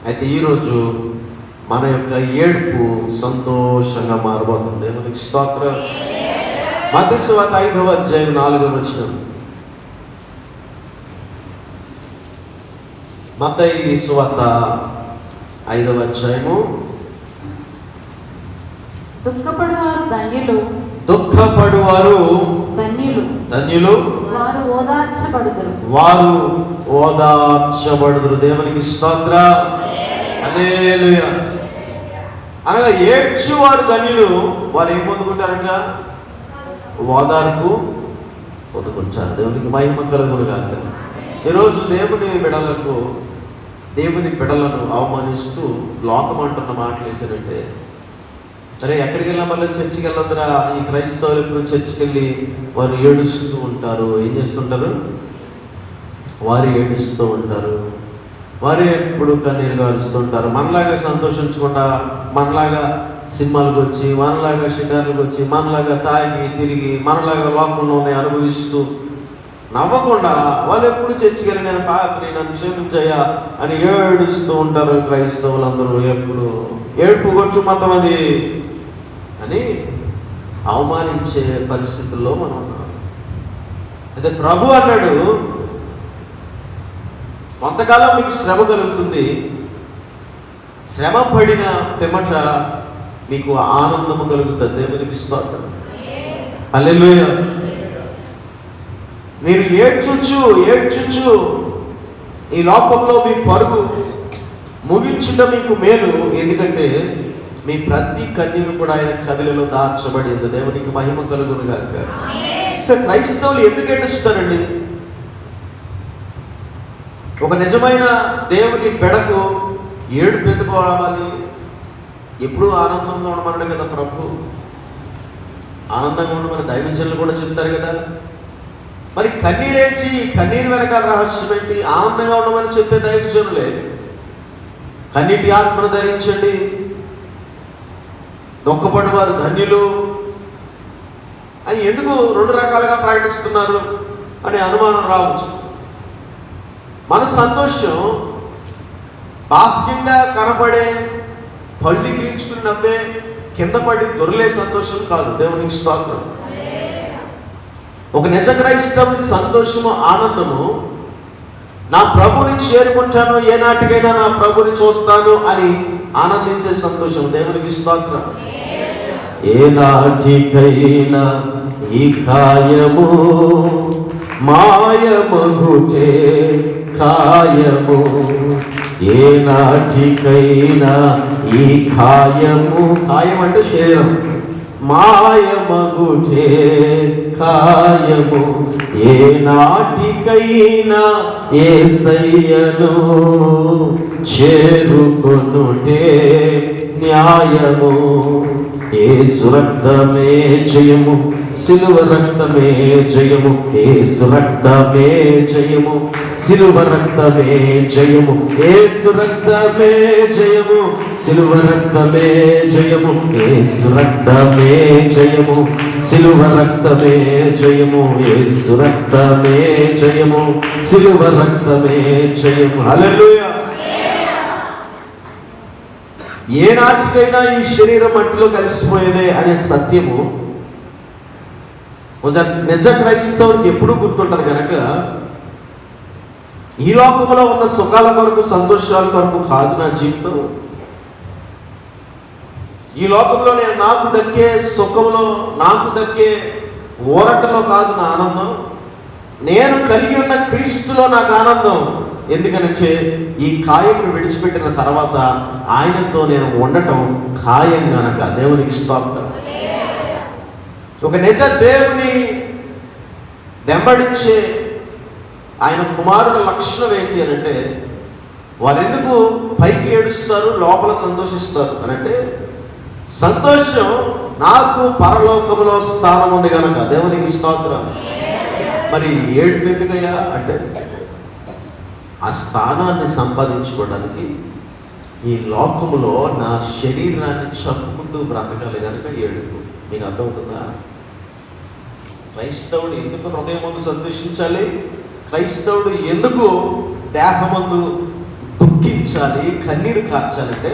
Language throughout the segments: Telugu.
అయితే ఈరోజు మన యొక్క ఏడుపు సంతోషంగా మారబోతుంది. మనకి స్తోత్రం. మత్తయి సువార్త 5వ అధ్యాయం 4వ వచనం. మత్తయి సువార్త 5వ అధ్యాయము. దుఃఖపడువారు ధన్యులు, దుఃఖపడువారు ధన్యులు, ధన్యులు, వారు ఓదార్చబడుదురు, వారు ఓదార్చబడుదురు. దేవునికి స్తోత్రం. హల్లెలూయా. అనగా ఏడ్చువారు ధన్యులు, వారు ఏం పొందుకుంటారంట? ఓదార్పు పొందుకుంటారు. దేవునికి మహిమ కలుగును గాక. ఈరోజు దేవుని బిడలను అవమానిస్తూ లోకం అంటున్న మాటలు ఏంటంటే, అరే ఎక్కడికి వెళ్ళినా మళ్ళీ చర్చికి వెళ్ళొద్దురా, ఈ క్రైస్తవులు ఎప్పుడు చర్చికి వెళ్ళి వారు ఏడుస్తూ ఉంటారు. ఏం చేస్తుంటారు? వారు ఏడుస్తూ ఉంటారు, వారు ఎప్పుడు కన్నీరు గారుస్తూ ఉంటారు. మనలాగా సంతోషించకుండా, మనలాగా సినిమాలకు వచ్చి, మనలాగా షికార్లకు వచ్చి, మనలాగా తాగి తిరిగి, మనలాగా లోకంలోనే అనుభవిస్తూ నవ్వకుండా వాళ్ళు ఎప్పుడు చర్చికి వెళ్ళి నేను పాపని నన్ను క్షమించయ్యా అని ఏడుస్తూ ఉంటారు. క్రైస్తవులందరూ ఎప్పుడు ఏడుపు కొట్టు మతం అది అని అవమానించే పరిస్థితుల్లో మనం ఉన్నాం. అయితే ప్రభు అన్నాడు, కొంతకాలం మీకు శ్రమ కలుగుతుంది, శ్రమ పడిన పిమ్మట మీకు ఆనందము కలుగుతుంది. దేవునికి స్తోత్రం. హల్లెలూయా. మీరు ఏడ్చుచు ఈ లోకంలో మీ పరుగు ముగించుట మీకు మేలు, ఎందుకంటే మీ ప్రతి కన్నీరు కూడా ఆయన కవిలలో దాచబడింది. దేవునికి మహిమ కలుగును గాక. సో క్రైస్తవులు ఎందుకు ఏడుస్తారండి? ఒక నిజమైన దేవుని బెడకు ఏడుపు ఎందుకు రావాలి? ఎప్పుడు ఆనందంగా ఉండమన్నాడు కదా ప్రభు. ఆనందంగా ఉండమని దైవజనులు కూడా చెప్తారు కదా. మరి కన్నీరేంటి? కన్నీరు వెనకాల రహస్యం ఏంటి? ఆనందంగా ఉండమని చెప్పే దైవజనులే. కన్నీటి ఆత్మను ధరించండి, దుఃఖపడివారు ధన్యులు అని ఎందుకు రెండు రకాలుగా ప్రకటిస్తున్నారు అనే అనుమానం రావచ్చు. మన సంతోషం బాహ్యంగా కనపడే, పళ్ళు గిరించుకుని నవ్వే, కింద పడి దొరలే సంతోషం కాదు. దేవునికి స్తోత్రం. ఒక నిజ క్రైస్తవుని సంతోషము, ఆనందము నా ప్రభుని చేరుకుంటాను, ఏనాటికైనా నా ప్రభుని చూస్తాను అని ఆనందించే సంతోషం. దేవునికి స్తోత్రం. ఏనాటికైనా ఈ కాయము మాయమగుటే కాయము, ఏనాటికైనా ఈ కాయము, కాయం అంటే శరీరం, మాయమగుటే కాయము, ఏనాటికైనా యేసయ్యను చేరుకొనుటే న్యాయము. యేసు రక్తమే జయము, సిలువ రక్తమే జయము, యేసు రక్తమే జయము, సిలువ రక్తమే జయము, యేసు రక్తమే జయము, సిలువ రక్తమే జయము, యేసు రక్తమే జయము, సిలువ రక్తమే జయము, యేసు రక్తమే జయము, సిలువ రక్తమే జయము. హల్లెలూయా. ఏ నాటికైనా ఈ శరీరం మట్టిలో కలిసిపోయేదే అనే సత్యము నిజ క్రైస్తవునికి ఎప్పుడూ గుర్తుంటుంది కనుక ఈ లోకంలో ఉన్న సుఖాల కొరకు, సంతోషాల కొరకు కాదు నా జీవితం. ఈ లోకంలో నాకు దక్కే సుఖంలో, నాకు దక్కే ఊరటలో కాదు నా ఆనందం. నేను కలిగి ఉన్న క్రీస్తులో నాకు ఆనందం. ఎందుకనంటే ఈ కాయమును విడిచిపెట్టిన తర్వాత ఆయనతో నేను ఉండటం ఖాయం గనక. దేవునికి స్తోత్రం. ఒక నిజ దేవుని వెంబడించే ఆయన కుమారుల లక్షణం ఏంటి అని అంటే, వారెందుకు పైకి ఏడుస్తారు, లోపల సంతోషిస్తారు అనంటే, సంతోషం నాకు పరలోకంలో స్థానం ఉంది కనుక. దేవునికి స్తోత్రం. మరి ఏడుపు ఎందుకయ్యా అంటే, ఆ స్థానాన్ని సంపాదించుకోవడానికి ఈ లోకములో నా శరీరాన్ని చంపుకుంటూ బ్రతకాలి కనుక ఏడుపు. మీకు అర్థమవుతుందా? క్రైస్తవుడు ఎందుకు హృదయమందు సంతోషించాలి? క్రైస్తవుడు ఎందుకు దేహమందు దుఃఖ దుఃఖించాలి, కన్నీరు కార్చాలంటే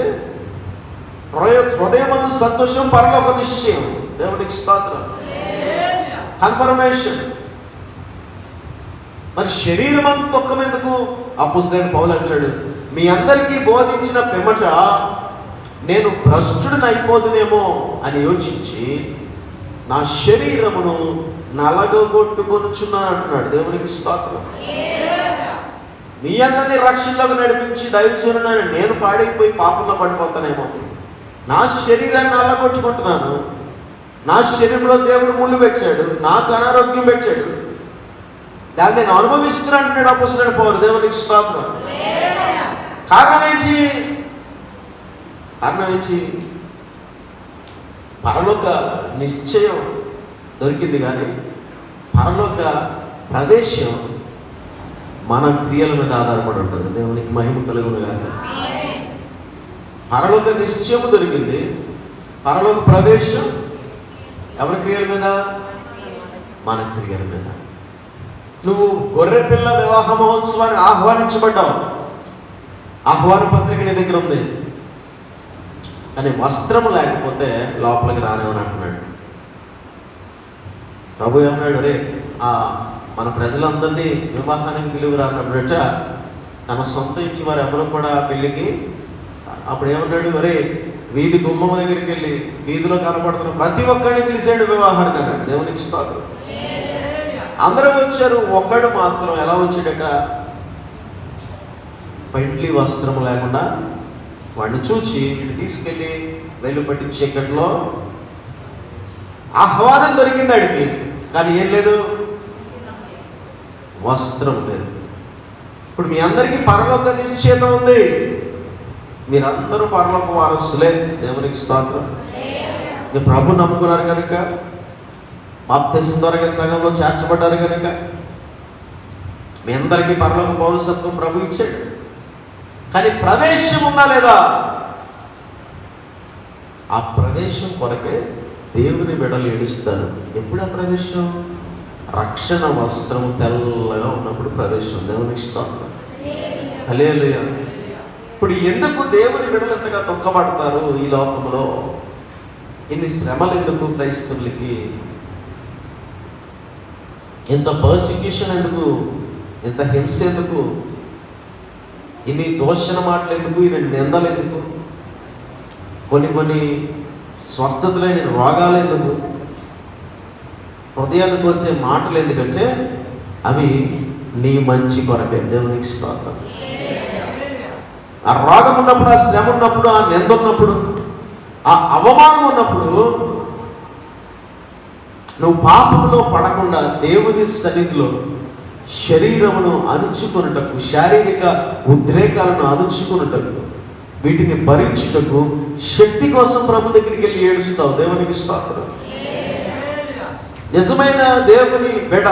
హృదయమందు సంతోషం, పరలోక నిశ్చయం. దేవునికి స్తోత్రం. కన్ఫర్మేషన్. మరి శరీరం దుఃఖం ఎందుకు? అపోస్తలుడైన పౌలు అంటాడు, మీ అందరికీ బోధించిన పిమ్మట నేను భ్రష్టుడిని అయిపోదునేమో అని యోచించి నా శరీరమును నలగొట్టుకొనుచున్నాను అంటున్నాడు. దేవునికి స్తోత్రం. మీ అందరినీ రక్షణలోకి నడిపించి దైవజనుడైన నేను పాడైపోయి పాపంలో పడిపోతానేమో, నా శరీరాన్ని నల్లగొట్టుకుంటున్నాను. నా శరీరంలో దేవుడు ముళ్ళు పెట్టాడు, నాకు అనారోగ్యం పెట్టాడు, దాన్ని నేను అనుభవిస్తున్నాను అంటున్నాడు అపోస్తలుడైన పౌలు. దేవునికి స్తోత్రం. కారణం ఏంటి? పరలోక నిశ్చయం దొరికింది, కానీ పరలోక ప్రవేశం మన క్రియల మీద ఆధారపడి ఉంటుంది. దేవునికి మహిమ కలుగును గాక. పరలోక నిశ్చయం దొరికింది, పరలోక ప్రవేశం ఎవరి క్రియల మీద? మన క్రియల మీద. నువ్వు గొర్రెపిల్ల వివాహ మహోత్సవాన్ని ఆహ్వానించబడ్డావు, ఆహ్వాన పత్రిక నీ దగ్గర ఉంది, కానీ వస్త్రము లేకపోతే లోపలికి రానేమని అంటున్నాడు. ప్రభు ఏమన్నాడు, రే మన ప్రజలందరినీ వివాహానికి పిలువురా అన్నప్పుడట తన సొంత ఇంటి వారు ఎవరు కూడా పెళ్ళికి. అప్పుడు ఏమన్నాడు, అరే వీధి గుమ్మం దగ్గరికి వెళ్ళి వీధిలో కనపడుతున్న ప్రతి ఒక్కడిని పిలిచాడు వివాహానికి అన్నాడు. దేవునికి స్తోత్రం. అందరూ వచ్చారు, ఒకడు మాత్రం ఎలా వచ్చాడట? పెండ్లి వస్త్రం లేకుండా. వాడిని చూసి వీడిని తీసుకెళ్ళి వెలుపట్టి చీకట్లో ఆహ్వానం దొరికింది అడిగి, కానీ ఏం లేదు, వస్త్రం లేదు. ఇప్పుడు మీ అందరికీ పరలోక నిశ్చయిత ఉంది, మీరందరూ పరలోక వారసులే. దేవునికి స్తోత్రం. మీరు ప్రభు నమ్ముకున్నారు కనుక, బాప్తిసం ద్వారా సంఘంలో చేర్చబడ్డారు కనుక మీ అందరికీ పరలోక పౌరసత్వం ప్రభు ఇచ్చాడు. కానీ ప్రవేశం ఉందా లేదా? ఆ ప్రవేశం కొరకే దేవుని బిడ్డలు ఏడుస్తారు. ఎప్పుడు ఆ ప్రవేశం? రక్షణ వస్త్రం తెల్లగా ఉన్నప్పుడు ప్రవేశం. దేవునికి స్తోత్రం. హల్లెలూయా. ఇప్పుడు ఎందుకు దేవుని బిడ్డలు ఎంతగా దుఃఖపడతారు ఈ లోకంలో? ఇన్ని శ్రమలు ఎందుకు క్రైస్తవులకి? ఇంత పర్సిక్యూషన్ ఎందుకు? ఇంత హింస ఎందుకు? ఇన్ని దోషణ మాటలు ఎందుకు? ఇన్ని నిందలు ఎందుకు? కొన్ని స్వస్థతలైన రోగాలు ఎందుకు? హృదయాన్ని కోసే మాటలు ఎందుకంటే అవి నీ మంచి కొరకే. దేవునికి స్తోత్రం. ఆ రోగం ఉన్నప్పుడు, ఆ శ్రమ ఉన్నప్పుడు, ఆ నింద ఉన్నప్పుడు, ఆ అవమానం ఉన్నప్పుడు నువ్వు పాపంలో పడకుండా దేవుని సన్నిధిలో శరీరమును అణుచుకొనుటకు, శారీరక ఉద్రేకాలను అణుచుకొనుటకు, వీటిని భరించుటకు శక్తి కోసం ప్రభు దగ్గరికి వెళ్ళి ఏడుస్తావు. దేవునికి స్తోత్రం. నిజమైన దేవుని బిడ్డ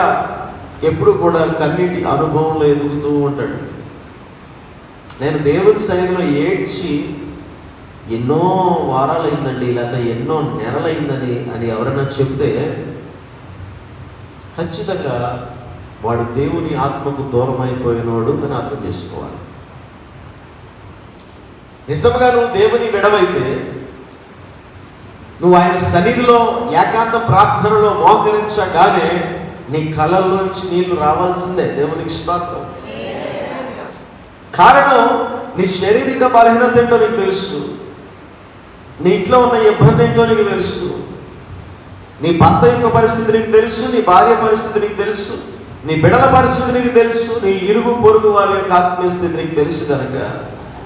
ఎప్పుడు కూడా కన్నీటి అనుభవంలో ఎదుగుతూ ఉంటాడు. నేను దేవుని సన్నిధిలో ఏడ్చి ఎన్నో వారాలైందండి, లేదా ఎన్నో నెలలైందని అని ఎవరైనా చెప్తే ఖచ్చితంగా వాడు దేవుని ఆత్మకు దూరం అయిపోయినోడు అని అర్థం చేసుకోవాలి. నిజంగా నువ్వు దేవుని విడవైతే, నువ్వు ఆయన సన్నిధిలో ఏకాంత ప్రార్థనలో మోకరించగానే నీ కళ్ళల్లోంచి నీళ్లు రావాల్సిందే. దేవునికి స్తోత్రం. కారణం నీ శారీరక బలహీనత ఏంటో నీకు తెలుసు, నీ ఇంట్లో ఉన్న ఇబ్బంది ఏంటో నీకు తెలుసు, నీ భర్త యొక్క పరిస్థితి నీకు తెలుసు, నీ భార్య పరిస్థితి నీకు తెలుసు, నీ బిడ్డల పరిస్థితి నీకు తెలుసు, నీ ఇరుగు పొరుగు వాళ్ళ యొక్క ఆత్మీయ స్థితి నీకు తెలుసు. కనుక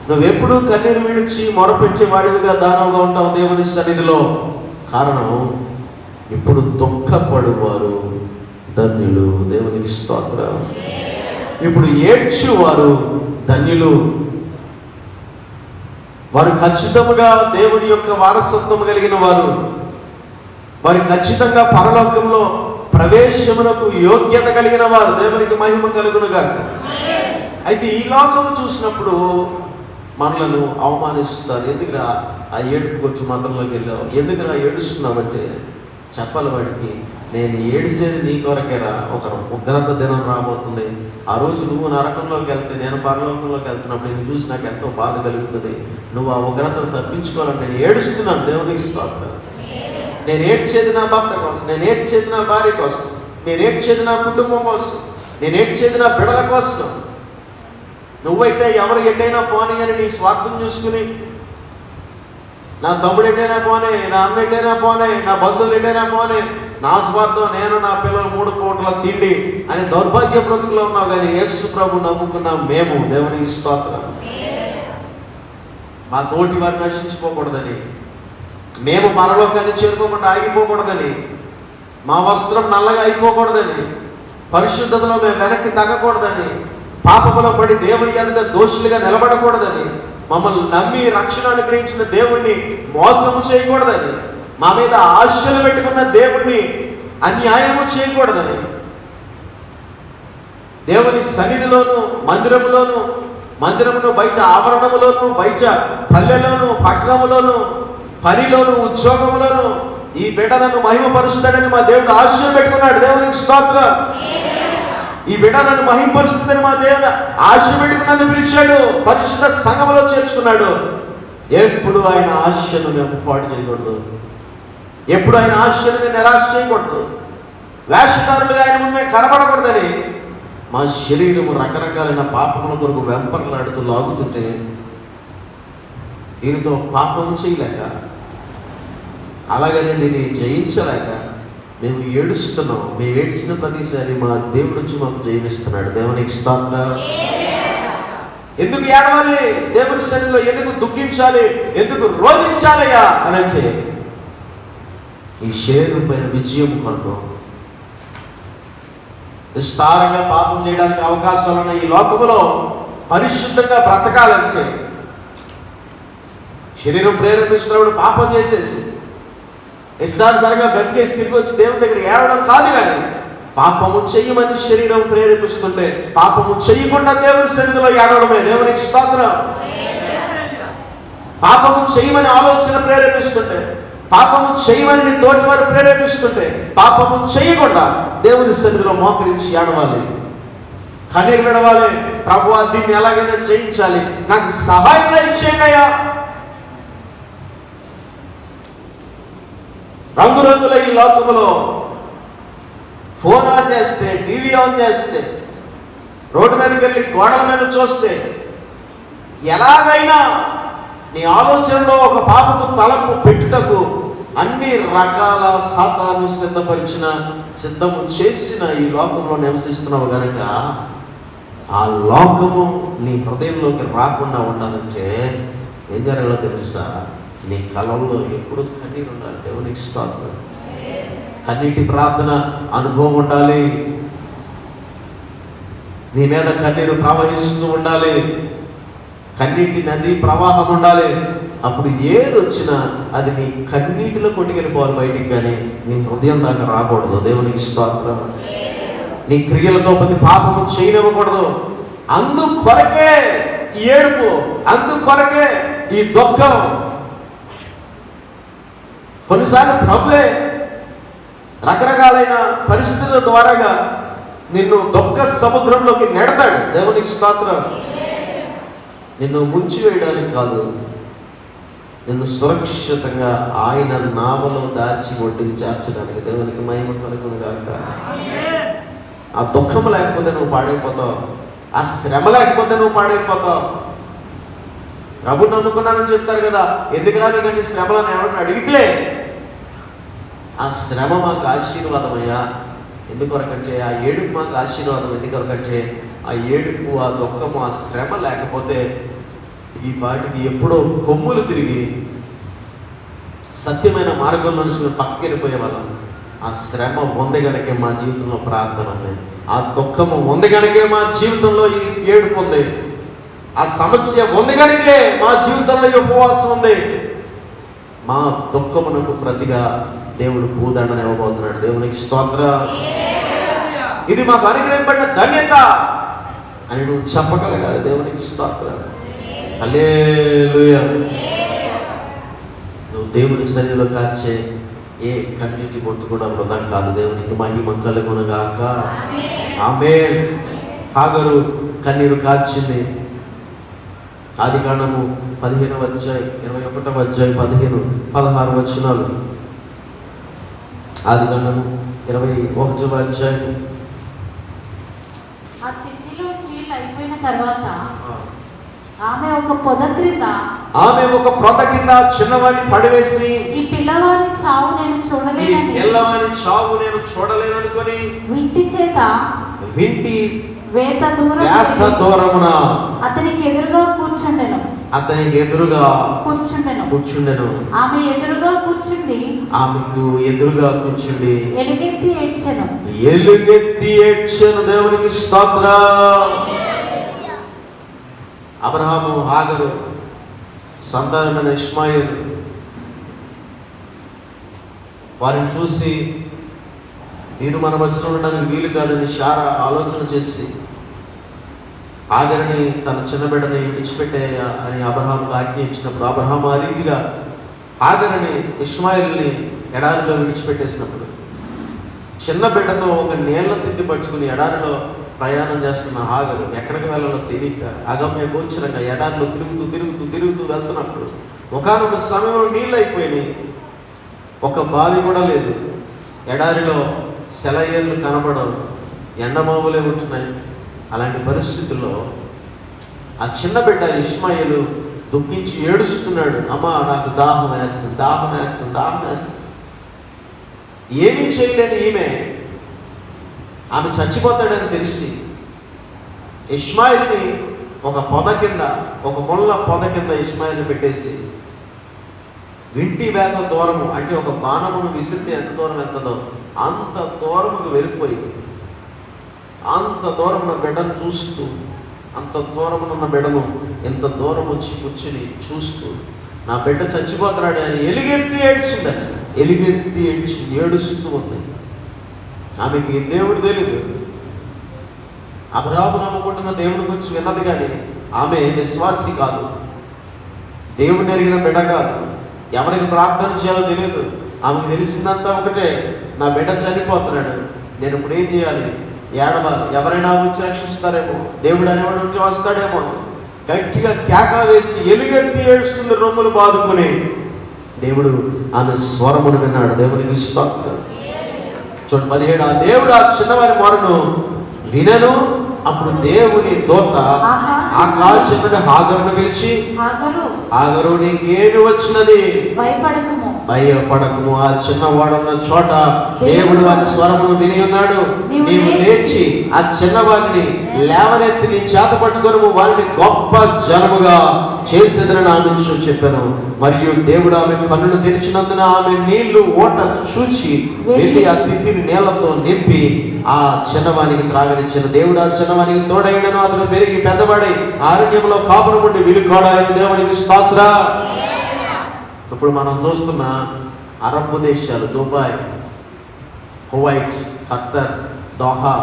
నువ్వెప్పుడు కన్నీరు విడిచి మొరపెట్టే వాడివిగా దానవుగా ఉంటావు దేవుని సన్నిధిలో. కారణం ఇప్పుడు దుఃఖపడువారు ధన్యులు. దేవునికి స్తోత్రం. ఇప్పుడు ఏడ్చువారు ధన్యులు. వారు ఖచ్చితంగా దేవుని యొక్క వారసత్వం కలిగిన వారు. వారు ఖచ్చితంగా పరలోకంలో ప్రవేశమునకు యోగ్యత కలిగిన వారు. దేవునికి మహిమ కలుగునుగాక. అయితే ఈ లోకము చూసినప్పుడు మనలను అవమానిస్తారు. ఎందుకురా ఆ ఏడుపు కొట్టి మతంలోకి వెళ్ళావు, ఎందుకురా ఏడుస్తున్నావంటే చెప్పాలి వాడికి, నేను ఏడిసేది నీ కొరకేరా. ఒక ఉగ్రత దినం రాబోతుంది. ఆ రోజు నువ్వు నరకంలోకి వెళ్తే నేను పరలోకంలోకి వెళ్తున్నప్పుడు నేను చూసి నాకు ఎంతో బాధ కలుగుతుంది. నువ్వు ఆ ఉగ్రతను తప్పించుకోవాలని నేను ఏడుస్తున్నాను. దేవునికి స్తోత్రం. నేను ఏడ్చేది నా భర్త కోసం, నేను ఏడ్చేది నా భార్య కోసం, నేను ఏడ్చేది నా కుటుంబం కోసం, నేను ఏడ్చేది నా బిడ్డల కోసం. నువ్వైతే ఎవరు ఎటైనా పోనీ అని నీ స్వార్థం చూసుకుని, నా తమ్ముడు ఎటైనా పోనే, నా అన్న ఎటైనా పోనే, నా బంధువులు ఎటైనా పోనే, నా స్వార్థం, నేను నా పిల్లలు 3 పూటల తిండి అని దౌర్భాగ్య బ్రతుకులో ఉన్నావు. కానీ యేసు ప్రభు నమ్ముకున్నాం మేము. దేవునికి స్తోత్రం. మా తోటి వారు నశించుకోకూడదని, మేము పరలోకాన్ని చేరుకోకుండా ఆగిపోకూడదని, మా వస్త్రం నల్లగా అయిపోకూడదని, పరిశుద్ధతలో మేము వెనక్కి తగ్గకూడదని, పాపములో పడి దేవుని ఎదుట దోషులుగా నిలబడకూడదని, మమ్మల్ని నమ్మి రక్షణ అనుగ్రహించిన దేవుణ్ణి మోసము చేయకూడదని, మా మీద ఆశలు పెట్టుకున్న దేవుణ్ణి అన్యాయము చేయకూడదని, దేవుని సన్నిధిలోను మందిరమును బయట ఆవరణములోను, బయట పల్లెలోను, పట్టణములోను, పనిలోను, ఉద్యోగములోను ఈ బిడ్డ నన్ను మహిమపరుస్తాడని మా దేవుడు ఆశయం పెట్టుకున్నాడు. దేవునికి స్తోత్రం. ఈ బిడ్డ నన్ను మహిమపరుస్తుందని మా దేవుడు ఆశ పెట్టుకుని నన్ను పిలిచాడు, పరిశుద్ధ సంఘములో చేర్చుకున్నాడు. ఎప్పుడు ఆయన ఆశను మేము పాటు చేయకూడదు. ఎప్పుడు ఆయన ఆశను మేము నిరాశ చేయకూడదు. వేషధారులుగా ఆయన ముందు మేము కనబడకూడదని మా శరీరము రకరకాలైన పాపముల కొరకు వెంపర్లాడుతూ లాగుతుంటే దీనితో పాపం చేయలేక, అలాగనే దీన్ని జయించలేక మేము ఏడుస్తున్నాం. మేము ఏడ్చిన ప్రతిసారి మా దేవుడు వచ్చి మాకు జయమిస్తున్నాడు. దేవునికి స్తోత్రం. ఎందుకు ఏడవాలి? దేవుని సన్నిధిలో ఎందుకు దుఃఖించాలి? ఎందుకు రోధించాలయ్యా అని అంటే ఈ శరీరం పైన విజయం కొరకు, విస్తారంగా పాపం చేయడానికి అవకాశాలు ఉన్న ఈ లోకములో పరిశుద్ధంగా బ్రతకాలంటే శరీరం ప్రేరేపిస్తున్నప్పుడు పాపం చేసేసి ఇష్టానుసారంగా బ్రతికేసి తిరిగి వచ్చి దేవుని దగ్గర ఏడవడం కాదు. కానీ పాపము చెయ్యమని శరీరం ప్రేరేపిస్తుంటే పాపము చెయ్యకుండా దేవుని సన్నిధిలో ఏడవడమే. దేవునికి స్తోత్రం. పాపము చేయమని ఆలోచన ప్రేరేపిస్తుంటే, పాపము చేయమని నీ తోటి వారు ప్రేరేపిస్తుంటే పాపము చేయకుండా దేవుని సన్నిధిలో మోకరించి ఏడవాలి, కన్నీరు విడవాలి. ప్రభువా, దీన్ని ఎలాగైనా జయించాలి, నాకు సహాయం చేయండి అయ్యా. రంగురంగుల ఈ లోకములో ఫోన్ ఆన్ చేస్తే, టీవీ ఆన్ చేస్తే, రోడ్డు మీదకి వెళ్ళి గోడల మీద చూస్తే ఎలాగైనా నీ ఆలోచనలో ఒక పాపకు తలపు పెట్టుటకు అన్ని రకాల సాతాను సిద్ధము చేసిన ఈ లోకంలో నివసిస్తున్నావు కనుక ఆ లోకము నీ హృదయంలోకి రాకుండా ఉండాలంటే ఏం జరగాలో తెలుసా? నీ కళ్ళల్లో ఎప్పుడు కన్నీరు ఉండాలి. దేవునికి స్తోత్రం. కన్నీటి ప్రార్థన అనుభవం ఉండాలి. నీ మీద కన్నీరు ప్రవహిస్తూ ఉండాలి. కన్నీటి నది ప్రవాహం ఉండాలి. అప్పుడు ఏది వచ్చినా అది నీ కన్నీటిలో కొట్టుకెళ్ళిపోవాలి బయటికి, కానీ నీ హృదయం దాకా రాకూడదు. దేవునికి స్తోత్రం. నీ క్రియలతో ప్రతి పాపము చేయనివ్వకూడదు. అందుకొరకే ఈ ఏడుపు, అందుకొరకే ఈ దుఃఖం. కొన్నిసార్లు ప్రభువే రకరకాలైన పరిస్థితుల ద్వారాగా నిన్ను దుఃఖ సముద్రంలోకి నెడతాడు. దేవునికి స్తోత్రం. నిన్ను ముంచివేయడానికి కాదు, నిన్ను సురక్షితంగా ఆయన నావలో దాచి ఒడ్డుకి చేర్చడానికి. దేవునికి మహిమ కలుగును గాక. ఆ దుఃఖం లేకపోతే నువ్వు పాడైపోతావు, ఆ శ్రమ లేకపోతే నువ్వు పాడైపోతావు. ప్రభు నమ్ముకున్నానని చెప్తారు కదా, ఎందుకురా మీకు అన్ని శ్రమలను ఎవరిని అడిగితే ఆ శ్రమ మాకు ఆశీర్వాదమయ్యా. ఎందుకొరకంటే ఆ ఏడుపు మాకు ఆశీర్వాదం. ఎందుకొరకంటే ఆ ఏడుపు, ఆ దుఃఖము, ఆ శ్రమ లేకపోతే ఈ వాటికి ఎప్పుడో కొమ్ములు తిరిగి సత్యమైన మార్గంలో నుంచి పక్కకి వెళ్ళిపోయే వాళ్ళం. ఆ శ్రమ ఉంది కనుకే మా జీవితంలో ప్రార్థన ఉంది, ఆ దుఃఖము ఉంది కనుకే మా జీవితంలో ఈ ఏడుపు ఉంది, ఆ సమస్య ఉంది కనుకే మా జీవితంలో ఈ ఉపవాసం ఉంది. మా దుఃఖమునకు ప్రతిగా దేవుడు పూదండని ఇవ్వబోతున్నాడు. దేవునికి స్తోత్రం. ఇది మాకు అనుగ్రహింపడిన ధన్యత అని నువ్వు చెప్పగలగాలి. దేవునికి స్తోత్రం. హల్లెలూయా. నువ్వు దేవుని సన్నిధిలో కాచే ఏ కన్నీటి బొట్టు కూడా వృధా కాదు. దేవునికి మహిమ కలుగునుగాక. ఆమేన్. హాగరు కన్నీరు కార్చింది. ఆదికాండము 15వ అధ్యాయం 21వ అధ్యాయం 15-16 వచనాలు. ఆదికాండము 21వ అధ్యాయం. ఆ తిత్తిలో నీళ్ళు అయిపోయిన తర్వాత ఆమె ఒక పొద క్రింద చిన్నవాడిని పడివేసి, ఈ పిల్లవాని చావు నేను చూడలేననుకొని వింటి చేత వేత దూరమున అతనికి ఎదురుగా కూర్చుండెను. ఆమె ఎదురుగా కూర్చుండి ఆమెకు ఎదురుగా కూర్చుండి ఎలుగెత్తి ఏడ్చెను. దేవునికి స్తోత్రం. అబ్రహాము, హాగరు, సంతానమైన ఇష్మాయేలు వారిని చూసి నేను మన మధ్యలో ఉండడానికి వీలు కాదని శారా ఆలోచన చేసి హాగరుని తన చిన్న బిడ్డని విడిచిపెట్టేయ అని అబ్రహాముకు ఆజ్ఞ ఇచ్చినప్పుడు, అబ్రహాము ఆ రీతిగా హాగరుని ఇష్మాయేలుని ఎడారిలో విడిచిపెట్టేసినప్పుడు, చిన్న బిడ్డతో ఒక నీళ్ల తిత్తి పట్టుకుని ఎడారిలో ప్రయాణం చేస్తున్న హాగరు ఎక్కడికి వెళ్ళాలో తెలియక అగమ్య గోచరంగా ఎడారిలో తిరుగుతూ వెళ్తున్నప్పుడు ఒకానొక సమయంలో నీళ్ళు అయిపోయినాయి. ఒక బావి కూడా లేదు. ఎడారిలో సెలయేళ్ళు కనబడవు, ఎండమావులే ఉంటున్నాయి. అలాంటి పరిస్థితుల్లో ఆ చిన్న బిడ్డ ఇష్మాయేలు దుఃఖించి ఏడుస్తున్నాడు. అమ్మా, నాకు దాహం వేస్తుంది. ఏమీ చేయలేని ఆమె చచ్చిపోతాడని తెలిసి ఇష్మాయిల్ని ఒక ముళ్ళ పొద కింద ఇష్మాయిల్ని పెట్టేసి వింటి వేత దూరము, అంటే ఒక బాణమును విసిరితే ఎంత దూరం వెళ్తుందో అంత దూరముకు వెళ్ళిపోయి అంత దూరమున్న బిడ్డను చూస్తూ, అంత దూరమున్న బిడ్డను ఎంత దూరం వచ్చి కూర్చుని చూస్తూ నా బిడ్డ చచ్చిపోతున్నాడు అని ఎలుగెత్తి ఏడుస్తూ ఉంది. ఆమెకి దేవుడు తెలీదు. అబ్రహాము నమ్ముకుంటున్న దేవుడి గురించి విన్నది కానీ ఆమె విశ్వాసి కాదు, దేవుడిని ఎరిగిన బిడ్డ కాదు, ఎవరికి ప్రార్థన చేయాలో తెలియదు. ఆమెకు తెలిసిందంతా ఒకటే, నా బిడ్డ చనిపోతున్నాడు, నేను ఇప్పుడు ఏం చేయాలి? ఏడవాలి, ఎవరైనా వచ్చి రక్షిస్తారేమో, దేవుడు అనేవాడు వచ్చి వస్తాడేమో. గట్టిగా కేకలు వేసి ఎలుగెత్తి ఏడుస్తుంది రొమ్ములు బాదుకుని. దేవుడు ఆమె స్వరమును విన్నాడు. దేవునికి స్తోత్రం. చూడండి 17. ఆ దేవుడు ఆ చిన్నవారి మొరను వినను. అప్పుడు దేవుని దూత ఆకాశం నుండి హాగరును పిలిచి, హాగరు నీకేమి వచ్చినది? భయపడకుము. ఆ చిన్నవాడున్న చోట దేవుడు వారి స్వరమును విని ఉన్నాడు. నీవు లేచి ఆ చిన్నవాడిని లేవనెత్తి నీ చేత పట్టుకొను, వారిని గొప్ప జనముగా చేసేదని ఆమె చెప్పాను. మరియు దేవుడు ఆమె కన్నులు తెరిచినందున ఆమె నీళ్లు ఓట చూచి వెళ్ళి ఆ తిత్తిని నీళ్లతో నింపి ఆ చిన్నవానికి త్రాగనిచ్చిన. దేవుడు ఆ చిన్నవానికి తోడైనను, అతను పెరిగి పెద్దవాడై ఆరణ్యంలో కాపురం ఉండి విలుకోడాయన. దేవునికి స్తోత్రం. ఇప్పుడు మనం చూస్తున్న అరబ్ దేశాలు, దుబాయ్, కువైట్, ఖత్తర్, దోహా,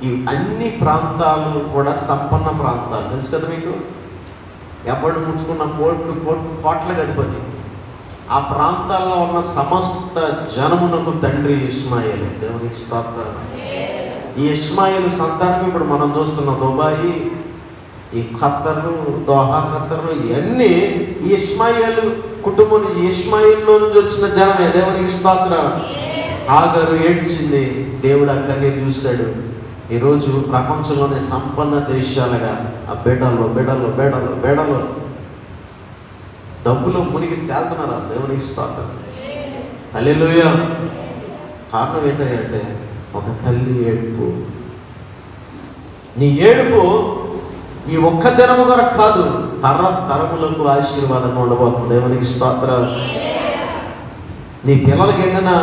ఈ అన్ని ప్రాంతాలు కూడా సంపన్న ప్రాంతాలు. తెలుసు కదా మీకు. ఎవడు ముట్టుకున్న కోట్ల అధిపతి. ఆ ప్రాంతాల్లో ఉన్న సమస్త జనమునకు తండ్రి ఇష్మాయేలు. దేవునికి స్తోత్రం. ఈ ఇష్మాయేలు సంతానం ఇప్పుడు మనం చూస్తున్న దుబాయ్, ఈ ఖత్తరు, దోహా, ఖత్తరు, ఇవన్నీ ఈ ఇష్మాయేలు కుటుంబం, ఇష్మాయేల్లో నుంచి వచ్చిన జనమే. దేవునికి స్తోత్రం. హాగరు ఏడ్చింది, దేవుడు అక్కడిని చూశాడు. ఈరోజు ప్రపంచంలోనే సంపన్న దేశాలుగా ఆ బెడలో డబ్బులో మునిగి తేలుతున్నారా? దేవునికి స్తోత్రం. హల్లెలూయా. కారణం ఏంటంటే ఒక తల్లి ఏడుపు. నీ ఏడుపు ఈ ఒక్క దినము కొరకు కాదు, తరములకు ఆశీర్వాదంగా ఉండబోతుంది. దేవునికి స్తోత్రం. నీ పిల్లలకి ఏదైనా